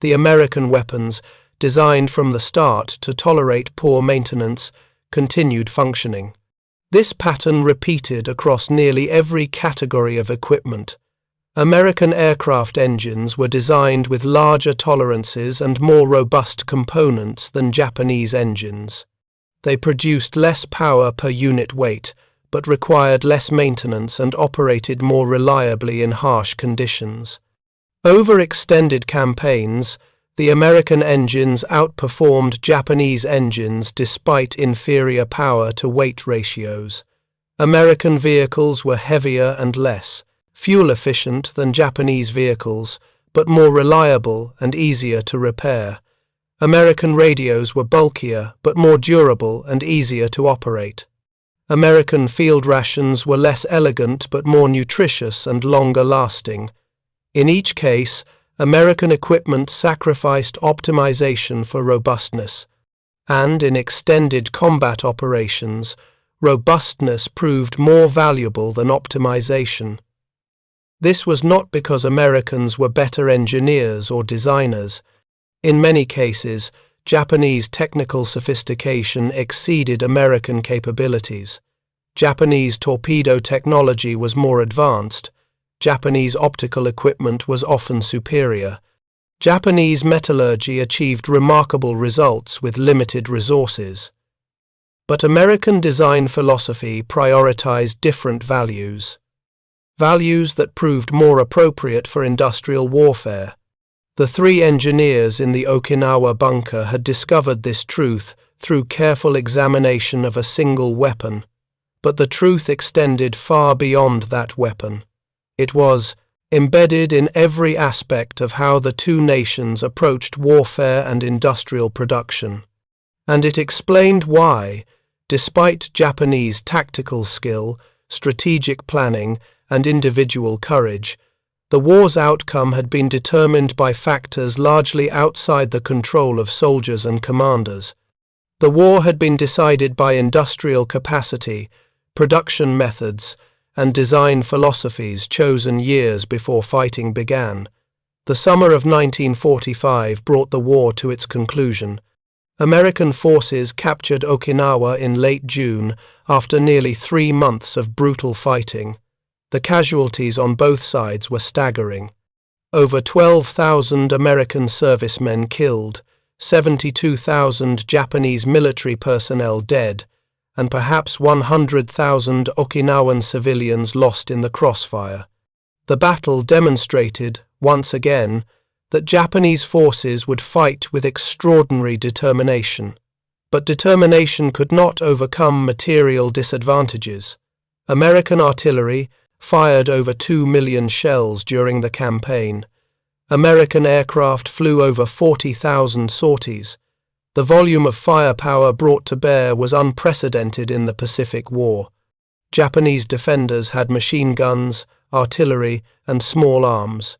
The American weapons, designed from the start to tolerate poor maintenance, continued functioning. This pattern repeated across nearly every category of equipment. American aircraft engines were designed with larger tolerances and more robust components than Japanese engines. They produced less power per unit weight, but required less maintenance and operated more reliably in harsh conditions. Over extended campaigns, the American engines outperformed Japanese engines despite inferior power-to-weight ratios. American vehicles were heavier and less fuel-efficient than Japanese vehicles, but more reliable and easier to repair. American radios were bulkier but more durable and easier to operate. American field rations were less elegant but more nutritious and longer-lasting. In each case, American equipment sacrificed optimization for robustness, and in extended combat operations, robustness proved more valuable than optimization. This was not because Americans were better engineers or designers. In many cases, Japanese technical sophistication exceeded American capabilities. Japanese torpedo technology was more advanced. Japanese optical equipment was often superior. Japanese metallurgy achieved remarkable results with limited resources. But American design philosophy prioritized different values. Values that proved more appropriate for industrial warfare. The three engineers in the Okinawa bunker had discovered this truth through careful examination of a single weapon, but the truth extended far beyond that weapon. It was embedded in every aspect of how the two nations approached warfare and industrial production, and it explained why, despite Japanese tactical skill, strategic planning, and individual courage, the war's outcome had been determined by factors largely outside the control of soldiers and commanders. The war had been decided by industrial capacity, production methods, and design philosophies chosen years before fighting began. The summer of 1945 brought the war to its conclusion. American forces captured Okinawa in late June after nearly 3 months of brutal fighting. The casualties on both sides were staggering. Over 12,000 American servicemen killed, 72,000 Japanese military personnel dead, and perhaps 100,000 Okinawan civilians lost in the crossfire. The battle demonstrated, once again, that Japanese forces would fight with extraordinary determination. But determination could not overcome material disadvantages. American artillery fired over 2 million shells during the campaign. American aircraft flew over 40,000 sorties. The volume of firepower brought to bear was unprecedented in the Pacific War. Japanese defenders had machine guns, artillery, and small arms.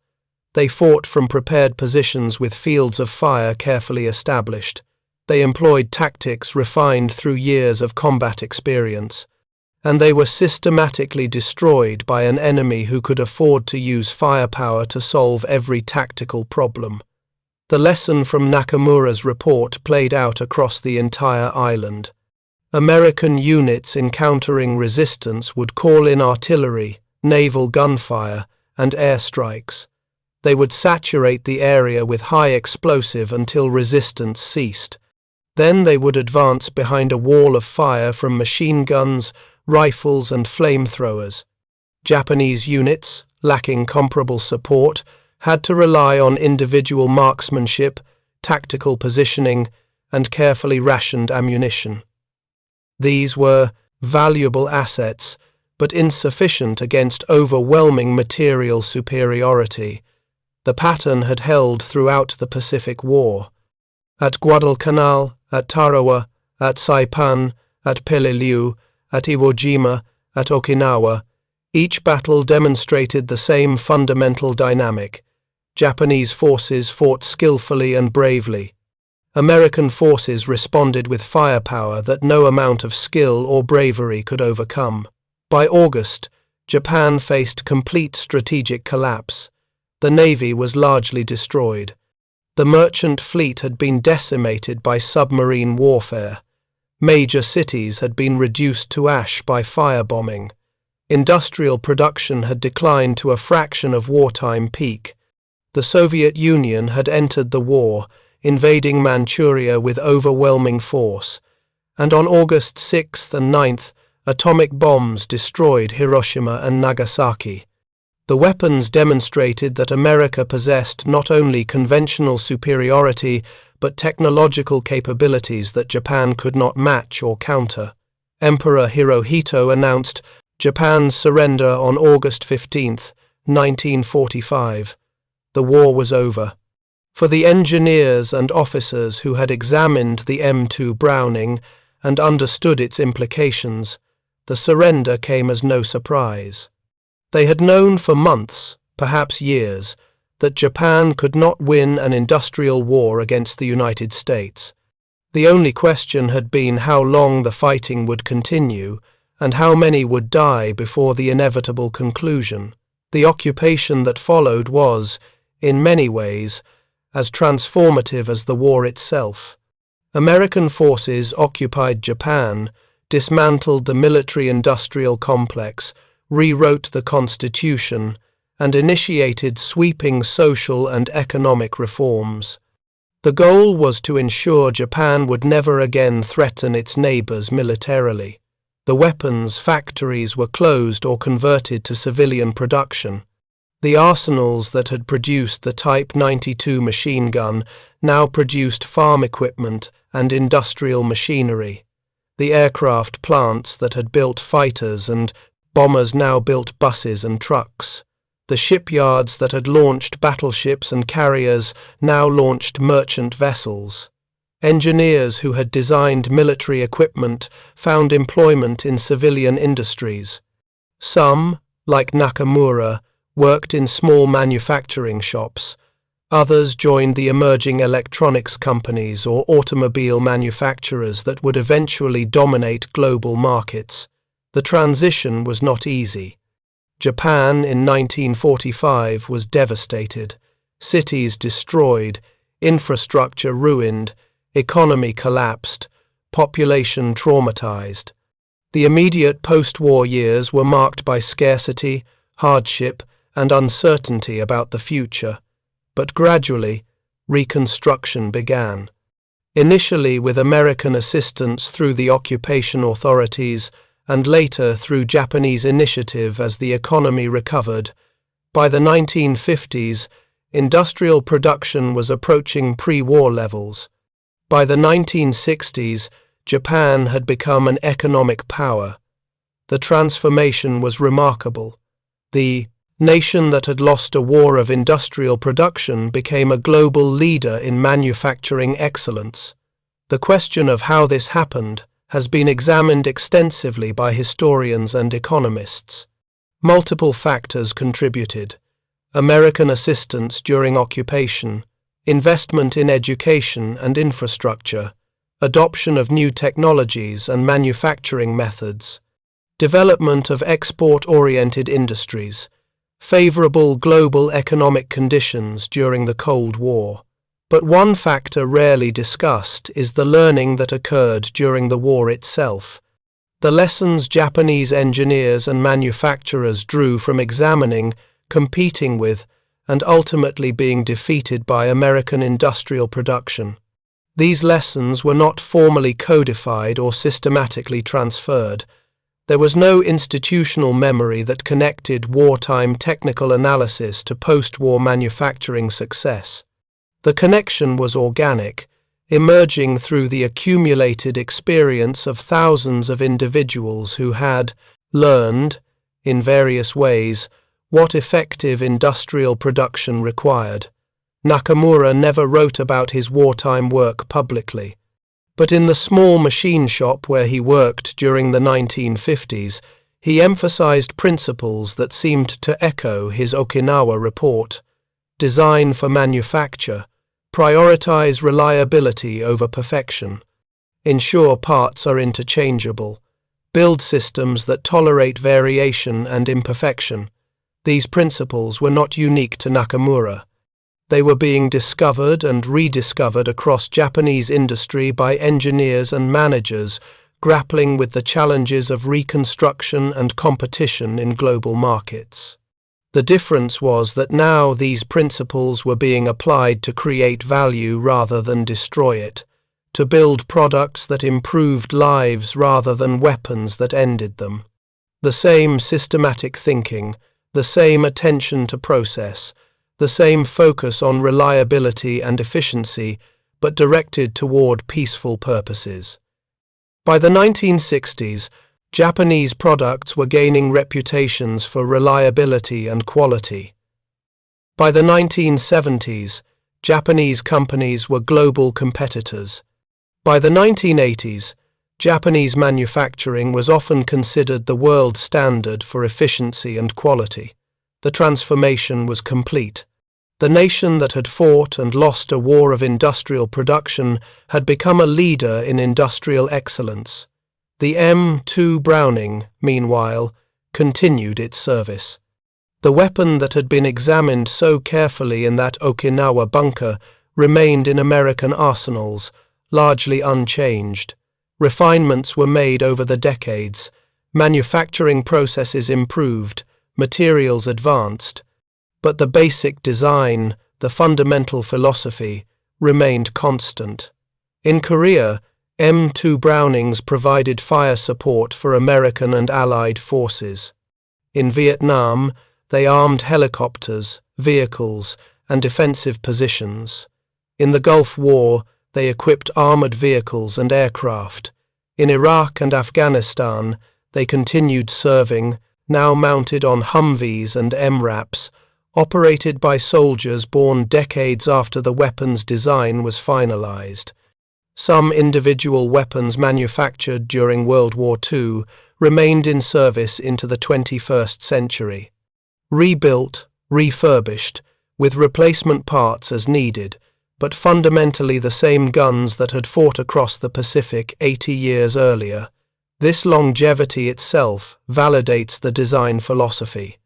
They fought from prepared positions with fields of fire carefully established. They employed tactics refined through years of combat experience. And they were systematically destroyed by an enemy who could afford to use firepower to solve every tactical problem. The lesson from Nakamura's report played out across the entire island. American units encountering resistance would call in artillery, naval gunfire, and airstrikes. They would saturate the area with high explosive until resistance ceased. Then they would advance behind a wall of fire from machine guns, rifles, and flamethrowers. Japanese units, lacking comparable support, had to rely on individual marksmanship, tactical positioning, and carefully rationed ammunition. These were valuable assets, but insufficient against overwhelming material superiority. The pattern had held throughout the Pacific War. At Guadalcanal, at Tarawa, at Saipan, at Peleliu, at Iwo Jima, at Okinawa, each battle demonstrated the same fundamental dynamic. Japanese forces fought skillfully and bravely. American forces responded with firepower that no amount of skill or bravery could overcome. By August, Japan faced complete strategic collapse. The navy was largely destroyed. The merchant fleet had been decimated by submarine warfare. Major cities had been reduced to ash by firebombing. Industrial production had declined to a fraction of wartime peak. The Soviet Union had entered the war, invading Manchuria with overwhelming force, and on August 6th and 9th, atomic bombs destroyed Hiroshima and Nagasaki. The weapons demonstrated that America possessed not only conventional superiority, but technological capabilities that Japan could not match or counter. Emperor Hirohito announced Japan's surrender on August 15, 1945. The war was over. For the engineers and officers who had examined the M2 Browning and understood its implications, the surrender came as no surprise. They had known for months, perhaps years, that Japan could not win an industrial war against the United States. The only question had been how long the fighting would continue and how many would die before the inevitable conclusion. The occupation that followed was, in many ways, as transformative as the war itself. American forces occupied Japan, dismantled the military-industrial complex, rewrote the Constitution, and initiated sweeping social and economic reforms. The goal was to ensure Japan would never again threaten its neighbors militarily. The weapons factories were closed or converted to civilian production. The arsenals that had produced the Type 92 machine gun now produced farm equipment and industrial machinery. The aircraft plants that had built fighters and bombers now built buses and trucks. The shipyards that had launched battleships and carriers now launched merchant vessels. Engineers who had designed military equipment found employment in civilian industries. Some, like Nakamura, worked in small manufacturing shops. Others joined the emerging electronics companies or automobile manufacturers that would eventually dominate global markets. The transition was not easy. Japan in 1945 was devastated, cities destroyed, infrastructure ruined, economy collapsed, population traumatized. The immediate post-war years were marked by scarcity, hardship, and uncertainty about the future, but gradually, reconstruction began. Initially with American assistance through the occupation authorities, and later through Japanese initiative as the economy recovered. By the 1950s, industrial production was approaching pre-war levels. By the 1960s, Japan had become an economic power. The transformation was remarkable. The nation that had lost a war of industrial production became a global leader in manufacturing excellence. The question of how this happened has been examined extensively by historians and economists. Multiple factors contributed: American assistance during occupation, investment in education and infrastructure, adoption of new technologies and manufacturing methods, development of export-oriented industries, favorable global economic conditions during the Cold War. But one factor rarely discussed is the learning that occurred during the war itself. The lessons Japanese engineers and manufacturers drew from examining, competing with, and ultimately being defeated by American industrial production. These lessons were not formally codified or systematically transferred. There was no institutional memory that connected wartime technical analysis to post-war manufacturing success. The connection was organic, emerging through the accumulated experience of thousands of individuals who had learned, in various ways, what effective industrial production required. Nakamura never wrote about his wartime work publicly, but in the small machine shop where he worked during the 1950s, he emphasized principles that seemed to echo his Okinawa report: design for manufacture, prioritize reliability over perfection, ensure parts are interchangeable, build systems that tolerate variation and imperfection. These principles were not unique to Nakamura. They were being discovered and rediscovered across Japanese industry by engineers and managers grappling with the challenges of reconstruction and competition in global markets. The difference was that now these principles were being applied to create value rather than destroy it, to build products that improved lives rather than weapons that ended them. The same systematic thinking, the same attention to process, the same focus on reliability and efficiency, but directed toward peaceful purposes. By the 1960s, Japanese products were gaining reputations for reliability and quality. By the 1970s, Japanese companies were global competitors. By the 1980s, Japanese manufacturing was often considered the world standard for efficiency and quality. The transformation was complete. The nation that had fought and lost a war of industrial production had become a leader in industrial excellence. The M2 Browning, meanwhile, continued its service. The weapon that had been examined so carefully in that Okinawa bunker remained in American arsenals, largely unchanged. Refinements were made over the decades, manufacturing processes improved, materials advanced, but the basic design, the fundamental philosophy, remained constant. In Korea, M2 Brownings provided fire support for American and Allied forces. In Vietnam, they armed helicopters, vehicles, and defensive positions. In the Gulf War, they equipped armored vehicles and aircraft. In Iraq and Afghanistan, they continued serving, now mounted on Humvees and MRAPs, operated by soldiers born decades after the weapon's design was finalized. Some individual weapons manufactured during World War II remained in service into the 21st century. Rebuilt, refurbished, with replacement parts as needed, but fundamentally the same guns that had fought across the Pacific 80 years earlier. This longevity itself validates the design philosophy.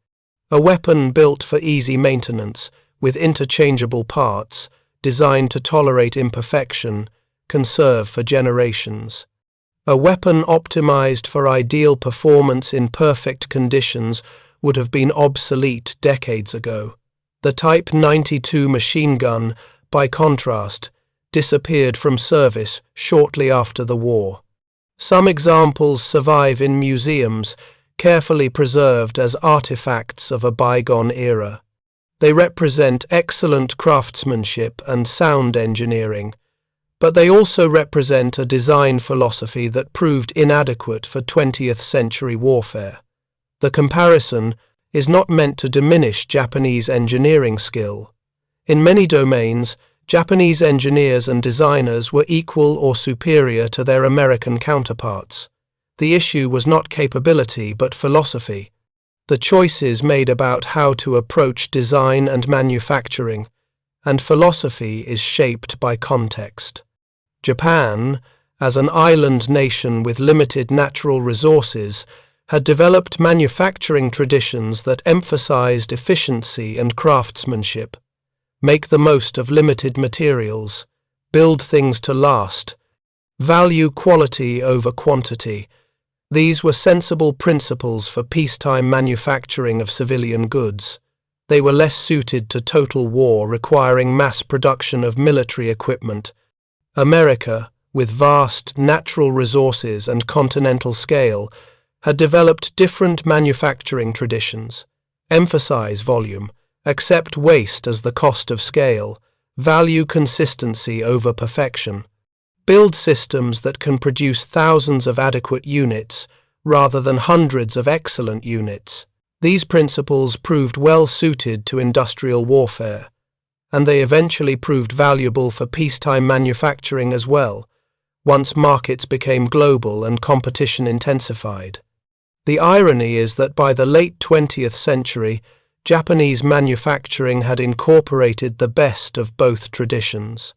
A weapon built for easy maintenance, with interchangeable parts, designed to tolerate imperfection, can serve for generations. A weapon optimized for ideal performance in perfect conditions would have been obsolete decades ago. The Type 92 machine gun, by contrast, disappeared from service shortly after the war. Some examples survive in museums, carefully preserved as artifacts of a bygone era. They represent excellent craftsmanship and sound engineering, but they also represent a design philosophy that proved inadequate for 20th century warfare. The comparison is not meant to diminish Japanese engineering skill. In many domains, Japanese engineers and designers were equal or superior to their American counterparts. The issue was not capability but philosophy. The choices made about how to approach design and manufacturing, and philosophy is shaped by context. Japan, as an island nation with limited natural resources, had developed manufacturing traditions that emphasized efficiency and craftsmanship. Make the most of limited materials, build things to last, value quality over quantity. These were sensible principles for peacetime manufacturing of civilian goods. They were less suited to total war requiring mass production of military equipment. America, with vast natural resources and continental scale, had developed different manufacturing traditions. Emphasize volume, accept waste as the cost of scale, value consistency over perfection. Build systems that can produce thousands of adequate units rather than hundreds of excellent units. These principles proved well suited to industrial warfare, and they eventually proved valuable for peacetime manufacturing as well, once markets became global and competition intensified. The irony is that by the late 20th century, Japanese manufacturing had incorporated the best of both traditions.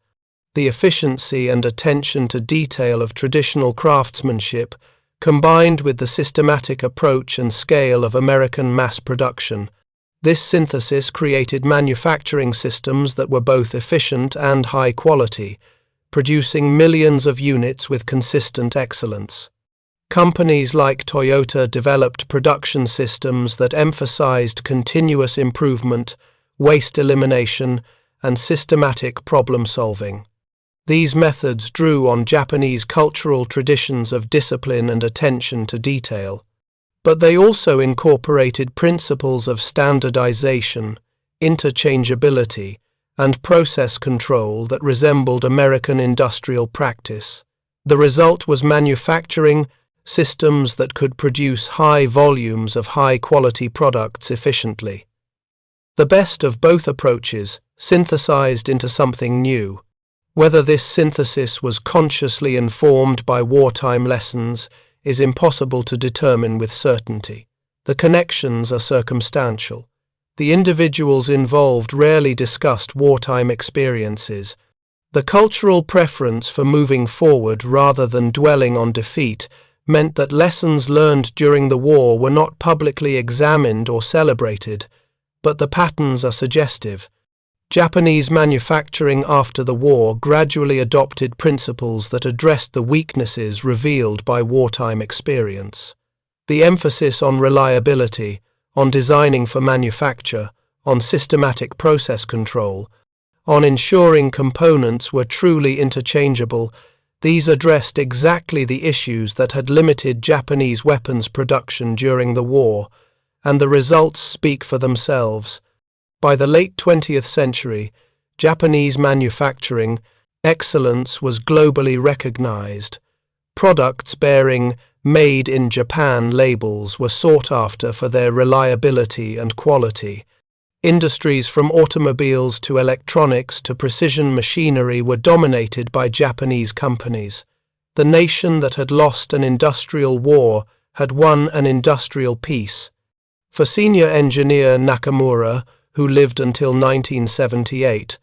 The efficiency and attention to detail of traditional craftsmanship combined with the systematic approach and scale of American mass production. This synthesis created manufacturing systems that were both efficient and high quality, producing millions of units with consistent excellence. Companies like Toyota developed production systems that emphasized continuous improvement, waste elimination, and systematic problem-solving. These methods drew on Japanese cultural traditions of discipline and attention to detail, but they also incorporated principles of standardization, interchangeability, and process control that resembled American industrial practice. The result was manufacturing systems that could produce high volumes of high-quality products efficiently. The best of both approaches synthesized into something new. Whether this synthesis was consciously informed by wartime lessons is impossible to determine with certainty. The connections are circumstantial. The individuals involved rarely discussed wartime experiences. The cultural preference for moving forward rather than dwelling on defeat meant that lessons learned during the war were not publicly examined or celebrated, but the patterns are suggestive. Japanese manufacturing after the war gradually adopted principles that addressed the weaknesses revealed by wartime experience. The emphasis on reliability, on designing for manufacture, on systematic process control, on ensuring components were truly interchangeable, these addressed exactly the issues that had limited Japanese weapons production during the war, and the results speak for themselves. By the late 20th century, Japanese manufacturing excellence was globally recognized. Products bearing "Made in Japan" labels were sought after for their reliability and quality. Industries from automobiles to electronics to precision machinery were dominated by Japanese companies. The nation that had lost an industrial war had won an industrial peace. For senior engineer Nakamura, who lived until 1978,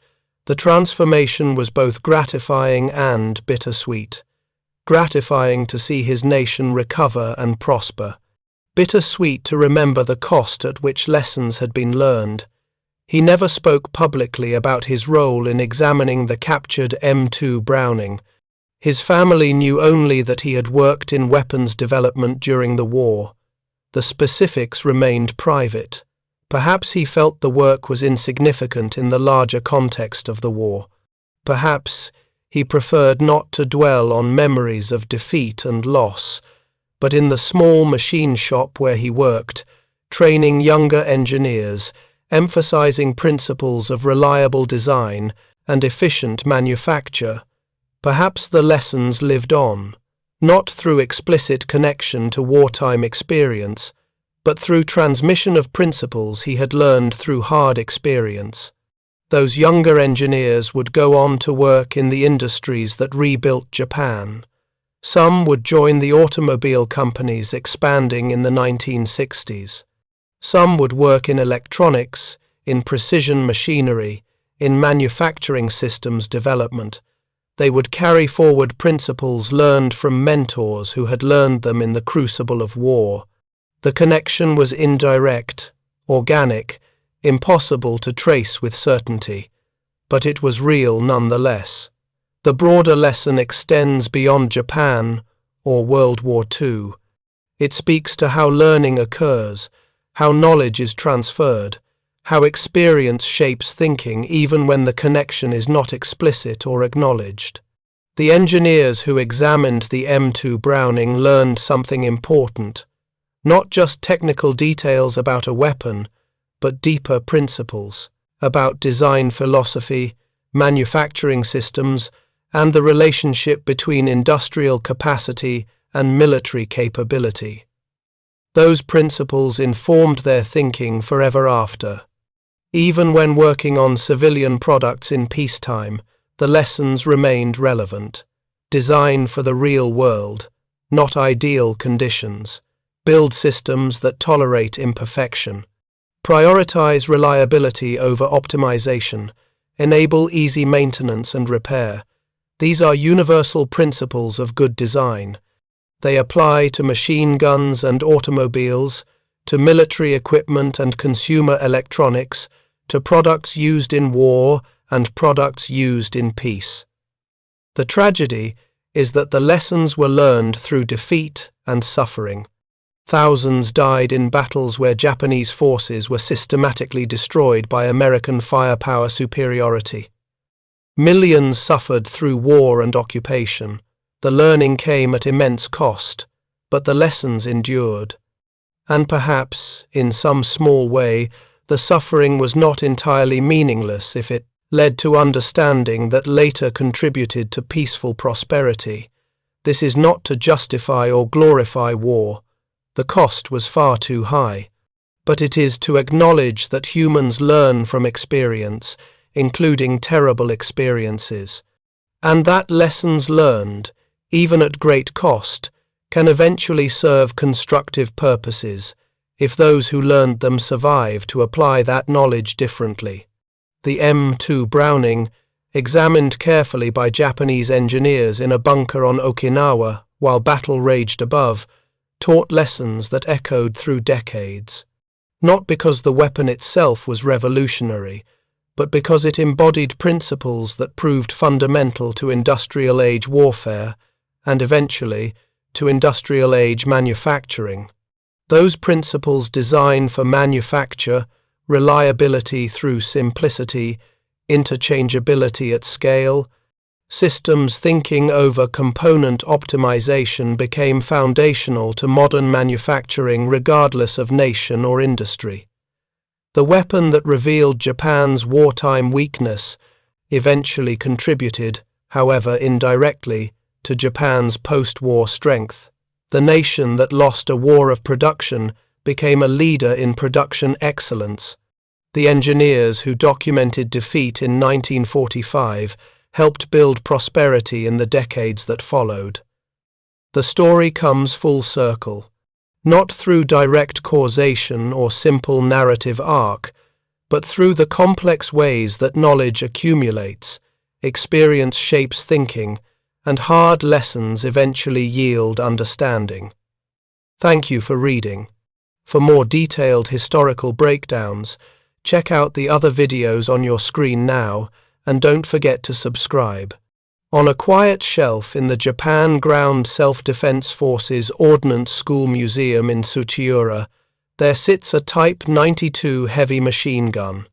the transformation was both gratifying and bittersweet. Gratifying to see his nation recover and prosper. Bittersweet to remember the cost at which lessons had been learned. He never spoke publicly about his role in examining the captured M2 Browning. His family knew only that he had worked in weapons development during the war. The specifics remained private. Perhaps he felt the work was insignificant in the larger context of the war. Perhaps he preferred not to dwell on memories of defeat and loss, but in the small machine shop where he worked, training younger engineers, emphasizing principles of reliable design and efficient manufacture, perhaps the lessons lived on, not through explicit connection to wartime experience, but through transmission of principles he had learned through hard experience. Those younger engineers would go on to work in the industries that rebuilt Japan. Some would join the automobile companies expanding in the 1960s. Some would work in electronics, in precision machinery, in manufacturing systems development. They would carry forward principles learned from mentors who had learned them in the crucible of war. The connection was indirect, organic, impossible to trace with certainty, but it was real nonetheless. The broader lesson extends beyond Japan or World War II. It speaks to how learning occurs, how knowledge is transferred, how experience shapes thinking even when the connection is not explicit or acknowledged. The engineers who examined the M2 Browning learned something important, not just technical details about a weapon, but deeper principles about design philosophy, manufacturing systems, and the relationship between industrial capacity and military capability. Those principles informed their thinking forever after. Even when working on civilian products in peacetime, the lessons remained relevant. Design for the real world, not ideal conditions. Build systems that tolerate imperfection. Prioritize reliability over optimization. Enable easy maintenance and repair. These are universal principles of good design. They apply to machine guns and automobiles, to military equipment and consumer electronics, to products used in war and products used in peace. The tragedy is that the lessons were learned through defeat and suffering. Thousands died in battles where Japanese forces were systematically destroyed by American firepower superiority. Millions suffered through war and occupation. The learning came at immense cost, but the lessons endured. And perhaps, in some small way, the suffering was not entirely meaningless if it led to understanding that later contributed to peaceful prosperity. This is not to justify or glorify war. The cost was far too high. But it is to acknowledge that humans learn from experience, including terrible experiences, and that lessons learned, even at great cost, can eventually serve constructive purposes if those who learned them survive to apply that knowledge differently. The M2 Browning, examined carefully by Japanese engineers in a bunker on Okinawa while battle raged above, taught lessons that echoed through decades. Not because the weapon itself was revolutionary, but because it embodied principles that proved fundamental to industrial-age warfare and eventually to industrial-age manufacturing. Those principles design for manufacture, reliability through simplicity, interchangeability at scale, systems thinking over component optimization became foundational to modern manufacturing regardless of nation or industry. The weapon that revealed Japan's wartime weakness eventually contributed, however indirectly, to Japan's post-war strength. The nation that lost a war of production became a leader in production excellence. The engineers who documented defeat in 1945 helped build prosperity in the decades that followed. The story comes full circle, not through direct causation or simple narrative arc, but through the complex ways that knowledge accumulates, experience shapes thinking, and hard lessons eventually yield understanding. Thank you for reading. For more detailed historical breakdowns, check out the other videos on your screen now, and don't forget to subscribe. On a quiet shelf in the Japan Ground Self-Defense Forces Ordnance School Museum in Tsuchiura, there sits a Type 92 heavy machine gun.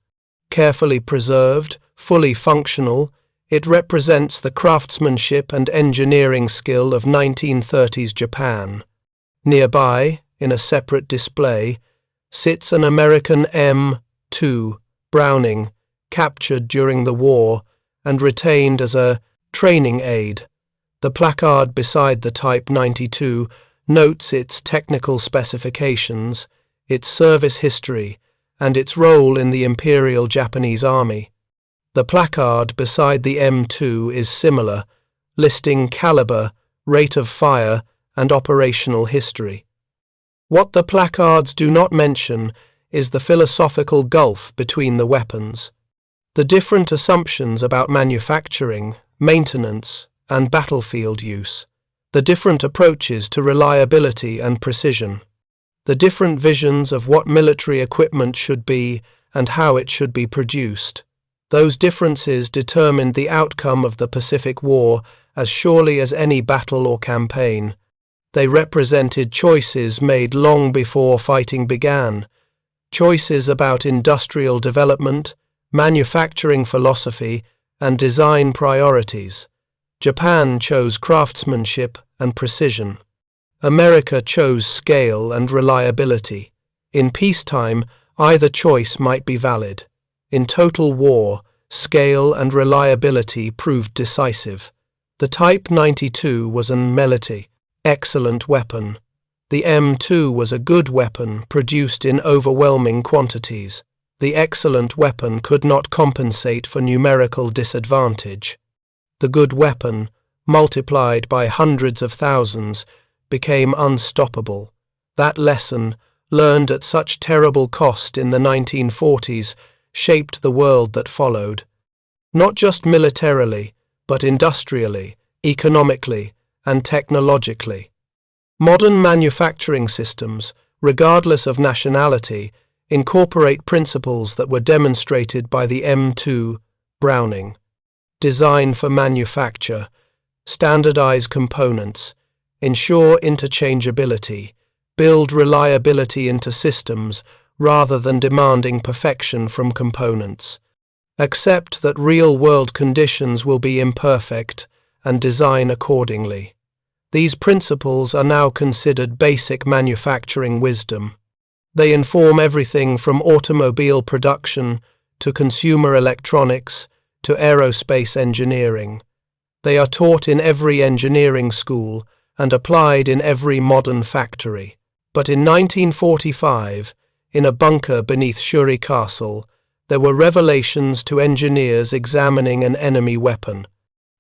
Carefully preserved, fully functional, it represents the craftsmanship and engineering skill of 1930s Japan. Nearby, in a separate display, sits an American M2 Browning, captured during the war and retained as a training aid. The placard beside the Type 92 notes its technical specifications, its service history, and its role in the Imperial Japanese Army. The placard beside the M2 is similar, listing caliber, rate of fire, and operational history. What the placards do not mention is the philosophical gulf between the weapons. The different assumptions about manufacturing, maintenance, and battlefield use. The different approaches to reliability and precision. The different visions of what military equipment should be and how it should be produced. Those differences determined the outcome of the Pacific War as surely as any battle or campaign. They represented choices made long before fighting began, choices about industrial development, manufacturing philosophy, and design priorities. Japan chose craftsmanship and precision. America chose scale and reliability. In peacetime, either choice might be valid. In total war, scale and reliability proved decisive. The Type 92 was an melity, excellent weapon. The M2 was a good weapon produced in overwhelming quantities. The excellent weapon could not compensate for numerical disadvantage. The good weapon, multiplied by hundreds of thousands, became unstoppable. That lesson, learned at such terrible cost in the 1940s, shaped the world that followed. Not just militarily, but industrially, economically, and technologically. Modern manufacturing systems, regardless of nationality, incorporate principles that were demonstrated by the M2 Browning. Design for manufacture, standardize components, ensure interchangeability, build reliability into systems rather than demanding perfection from components. Accept that real-world conditions will be imperfect and design accordingly. These principles are now considered basic manufacturing wisdom. They inform everything from automobile production to consumer electronics to aerospace engineering. They are taught in every engineering school and applied in every modern factory. But in 1945, in a bunker beneath Shuri Castle, there were revelations to engineers examining an enemy weapon.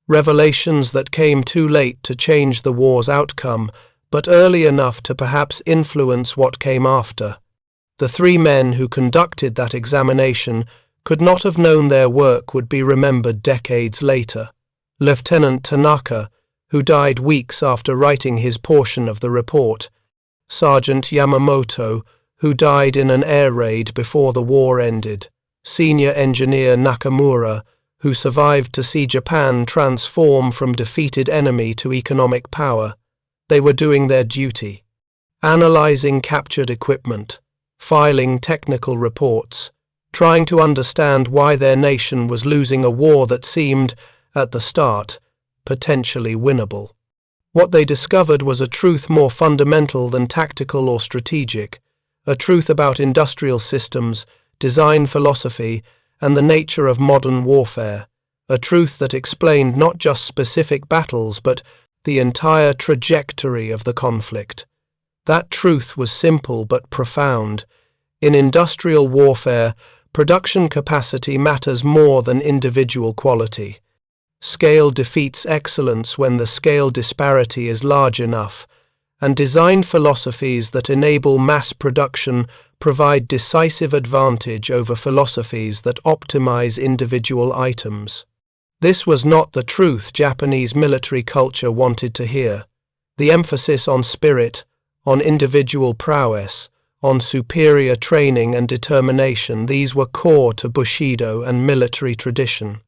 Revelations that came too late to change the war's outcome, but early enough to perhaps influence what came after. The three men who conducted that examination could not have known their work would be remembered decades later. Lieutenant Tanaka, who died weeks after writing his portion of the report. Sergeant Yamamoto, who died in an air raid before the war ended. Senior engineer Nakamura, who survived to see Japan transform from defeated enemy to economic power. They were doing their duty, analyzing captured equipment, filing technical reports, trying to understand why their nation was losing a war that seemed, at the start, potentially winnable. What they discovered was a truth more fundamental than tactical or strategic, a truth about industrial systems, design philosophy, and the nature of modern warfare, a truth that explained not just specific battles but the entire trajectory of the conflict. That truth was simple but profound. In industrial warfare, production capacity matters more than individual quality. Scale defeats excellence when the scale disparity is large enough, and design philosophies that enable mass production provide decisive advantage over philosophies that optimize individual items. This was not the truth Japanese military culture wanted to hear. The emphasis on spirit, on individual prowess, on superior training and determination, these were core to Bushido and military tradition.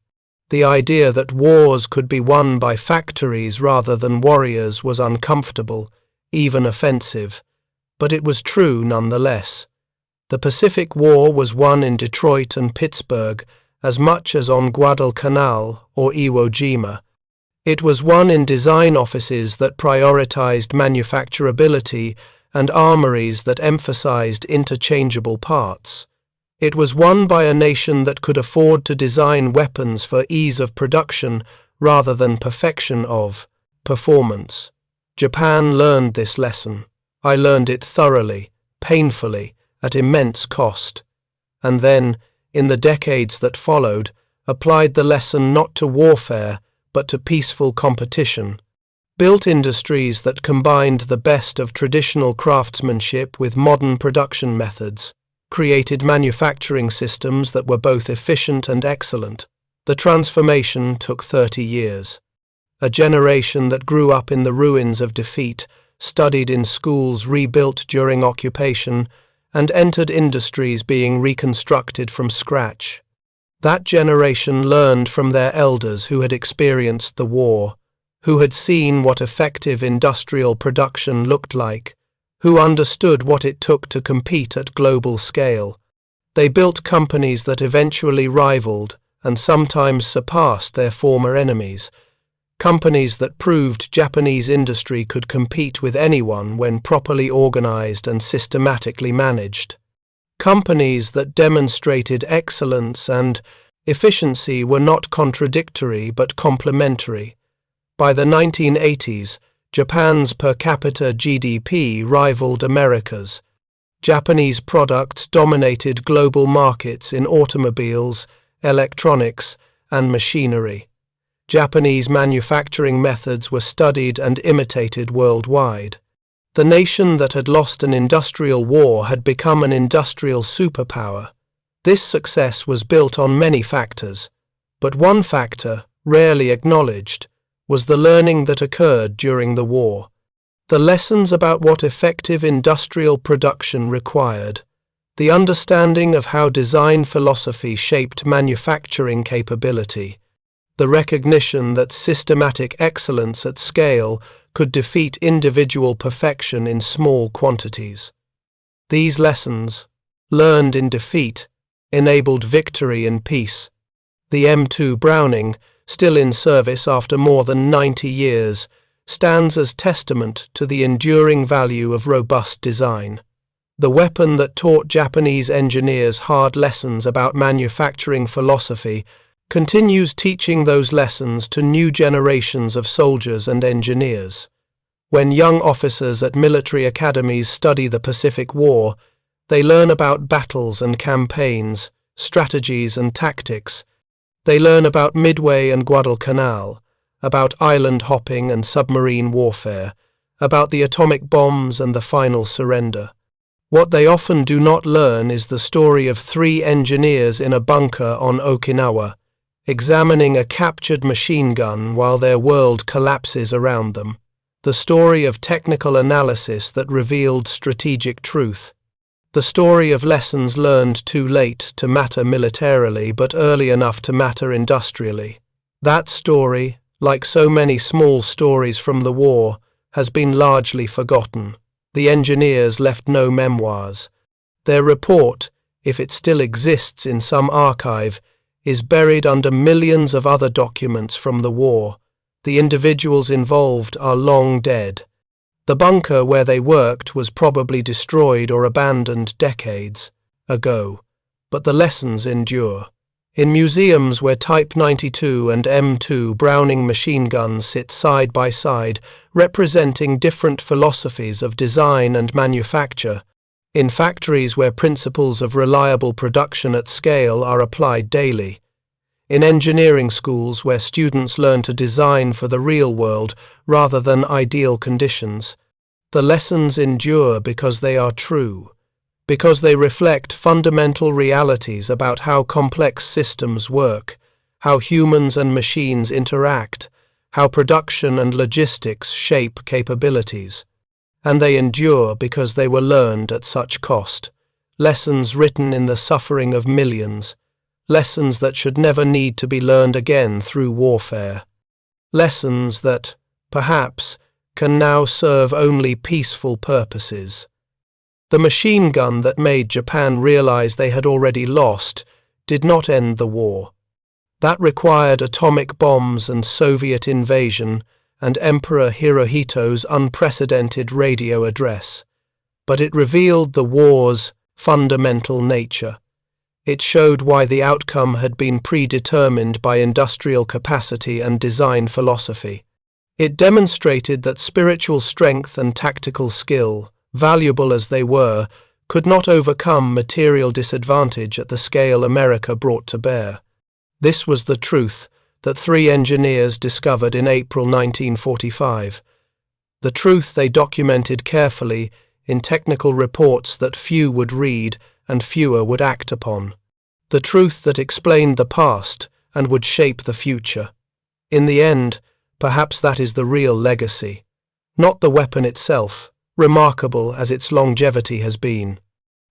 The idea that wars could be won by factories rather than warriors was uncomfortable, even offensive, but it was true nonetheless. The Pacific War was won in Detroit and Pittsburgh as much as on Guadalcanal or Iwo Jima. It was won in design offices that prioritized manufacturability and armories that emphasized interchangeable parts. It was won by a nation that could afford to design weapons for ease of production rather than perfection of performance. Japan learned this lesson. I learned it thoroughly, painfully, at immense cost, and then, in the decades that followed, applied the lesson not to warfare, but to peaceful competition. Built industries that combined the best of traditional craftsmanship with modern production methods, created manufacturing systems that were both efficient and excellent. The transformation took 30 years. A generation that grew up in the ruins of defeat, studied in schools rebuilt during occupation, and entered industries being reconstructed from scratch. That generation learned from their elders who had experienced the war, who had seen what effective industrial production looked like, who understood what it took to compete at global scale. They built companies that eventually rivaled and sometimes surpassed their former enemies, companies that proved Japanese industry could compete with anyone when properly organized and systematically managed. Companies that demonstrated excellence and efficiency were not contradictory but complementary. By the 1980s, Japan's per capita GDP rivaled America's. Japanese products dominated global markets in automobiles, electronics, and machinery. Japanese manufacturing methods were studied and imitated worldwide. The nation that had lost an industrial war had become an industrial superpower. This success was built on many factors, but one factor, rarely acknowledged, was the learning that occurred during the war. The lessons about what effective industrial production required, the understanding of how design philosophy shaped manufacturing capability, the recognition that systematic excellence at scale could defeat individual perfection in small quantities. These lessons, learned in defeat, enabled victory in peace. The M2 Browning, still in service after more than 90 years, stands as testament to the enduring value of robust design. The weapon that taught Japanese engineers hard lessons about manufacturing philosophy continues teaching those lessons to new generations of soldiers and engineers. When young officers at military academies study the Pacific War, they learn about battles and campaigns, strategies and tactics. They learn about Midway and Guadalcanal, about island hopping and submarine warfare, about the atomic bombs and the final surrender. What they often do not learn is the story of 3 engineers in a bunker on Okinawa, examining a captured machine gun while their world collapses around them. The story of technical analysis that revealed strategic truth. The story of lessons learned too late to matter militarily but early enough to matter industrially. That story, like so many small stories from the war, has been largely forgotten. The engineers left no memoirs. Their report, if it still exists in some archive, is buried under millions of other documents from the war. The individuals involved are long dead. The bunker where they worked was probably destroyed or abandoned decades ago, but the lessons endure. In museums where Type 92 and M2 Browning machine guns sit side by side, representing different philosophies of design and manufacture, in factories where principles of reliable production at scale are applied daily, in engineering schools where students learn to design for the real world rather than ideal conditions, the lessons endure because they are true, because they reflect fundamental realities about how complex systems work, how humans and machines interact, how production and logistics shape capabilities. And they endure because they were learned at such cost, lessons written in the suffering of millions, lessons that should never need to be learned again through warfare, lessons that, perhaps, can now serve only peaceful purposes. The machine gun that made Japan realize they had already lost did not end the war. That required atomic bombs and Soviet invasion and Emperor Hirohito's unprecedented radio address. But it revealed the war's fundamental nature. It showed why the outcome had been predetermined by industrial capacity and design philosophy. It demonstrated that spiritual strength and tactical skill, valuable as they were, could not overcome material disadvantage at the scale America brought to bear. This was the truth that 3 engineers discovered in April 1945, the truth they documented carefully in technical reports that few would read and fewer would act upon, the truth that explained the past and would shape the future. In the end, perhaps that is the real legacy, not the weapon itself, remarkable as its longevity has been,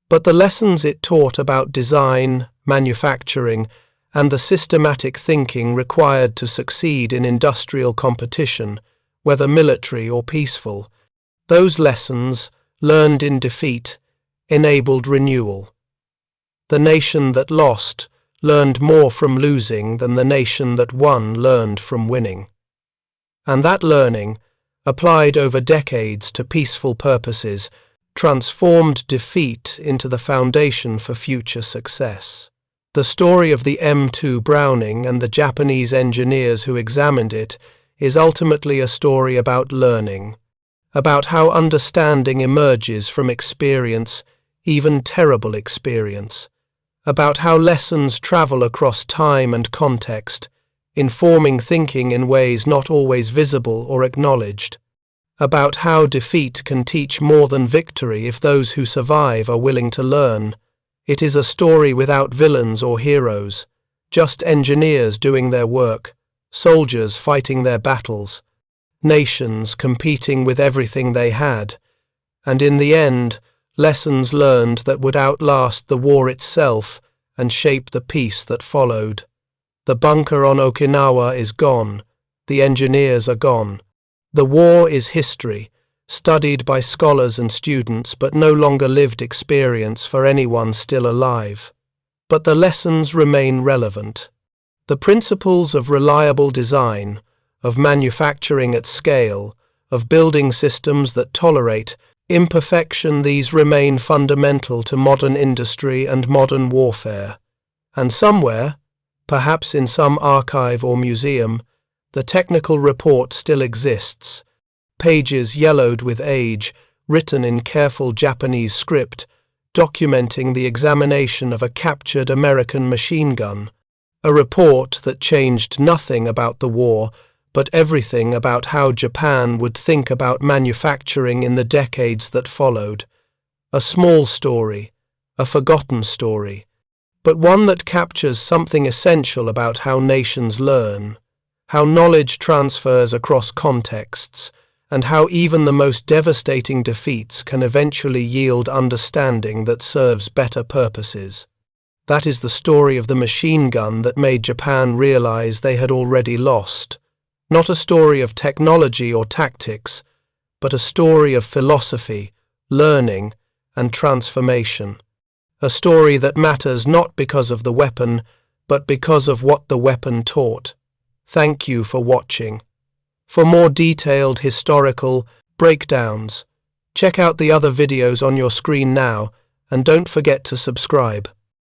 but the lessons it taught about design, manufacturing, and the systematic thinking required to succeed in industrial competition, whether military or peaceful. Those lessons, learned in defeat, enabled renewal. The nation that lost learned more from losing than the nation that won learned from winning. And that learning, applied over decades to peaceful purposes, transformed defeat into the foundation for future success. The story of the M2 Browning and the Japanese engineers who examined it is ultimately a story about learning, about how understanding emerges from experience, even terrible experience, about how lessons travel across time and context, informing thinking in ways not always visible or acknowledged, about how defeat can teach more than victory if those who survive are willing to learn. It is a story without villains or heroes, just engineers doing their work, soldiers fighting their battles, nations competing with everything they had, and in the end, lessons learned that would outlast the war itself and shape the peace that followed. The bunker on Okinawa is gone. The engineers are gone. The war is history, studied by scholars and students, but no longer lived experience for anyone still alive. But the lessons remain relevant. The principles of reliable design, of manufacturing at scale, of building systems that tolerate imperfection, these remain fundamental to modern industry and modern warfare. And somewhere, perhaps in some archive or museum, the technical report still exists, pages yellowed with age, written in careful Japanese script, documenting the examination of a captured American machine gun, a report that changed nothing about the war, but everything about how Japan would think about manufacturing in the decades that followed. A small story, a forgotten story, but one that captures something essential about how nations learn, how knowledge transfers across contexts, and how even the most devastating defeats can eventually yield understanding that serves better purposes. That is the story of the machine gun that made Japan realize they had already lost. Not a story of technology or tactics, but a story of philosophy, learning, and transformation. A story that matters not because of the weapon, but because of what the weapon taught. Thank you for watching. For more detailed historical breakdowns, check out the other videos on your screen now, and don't forget to subscribe.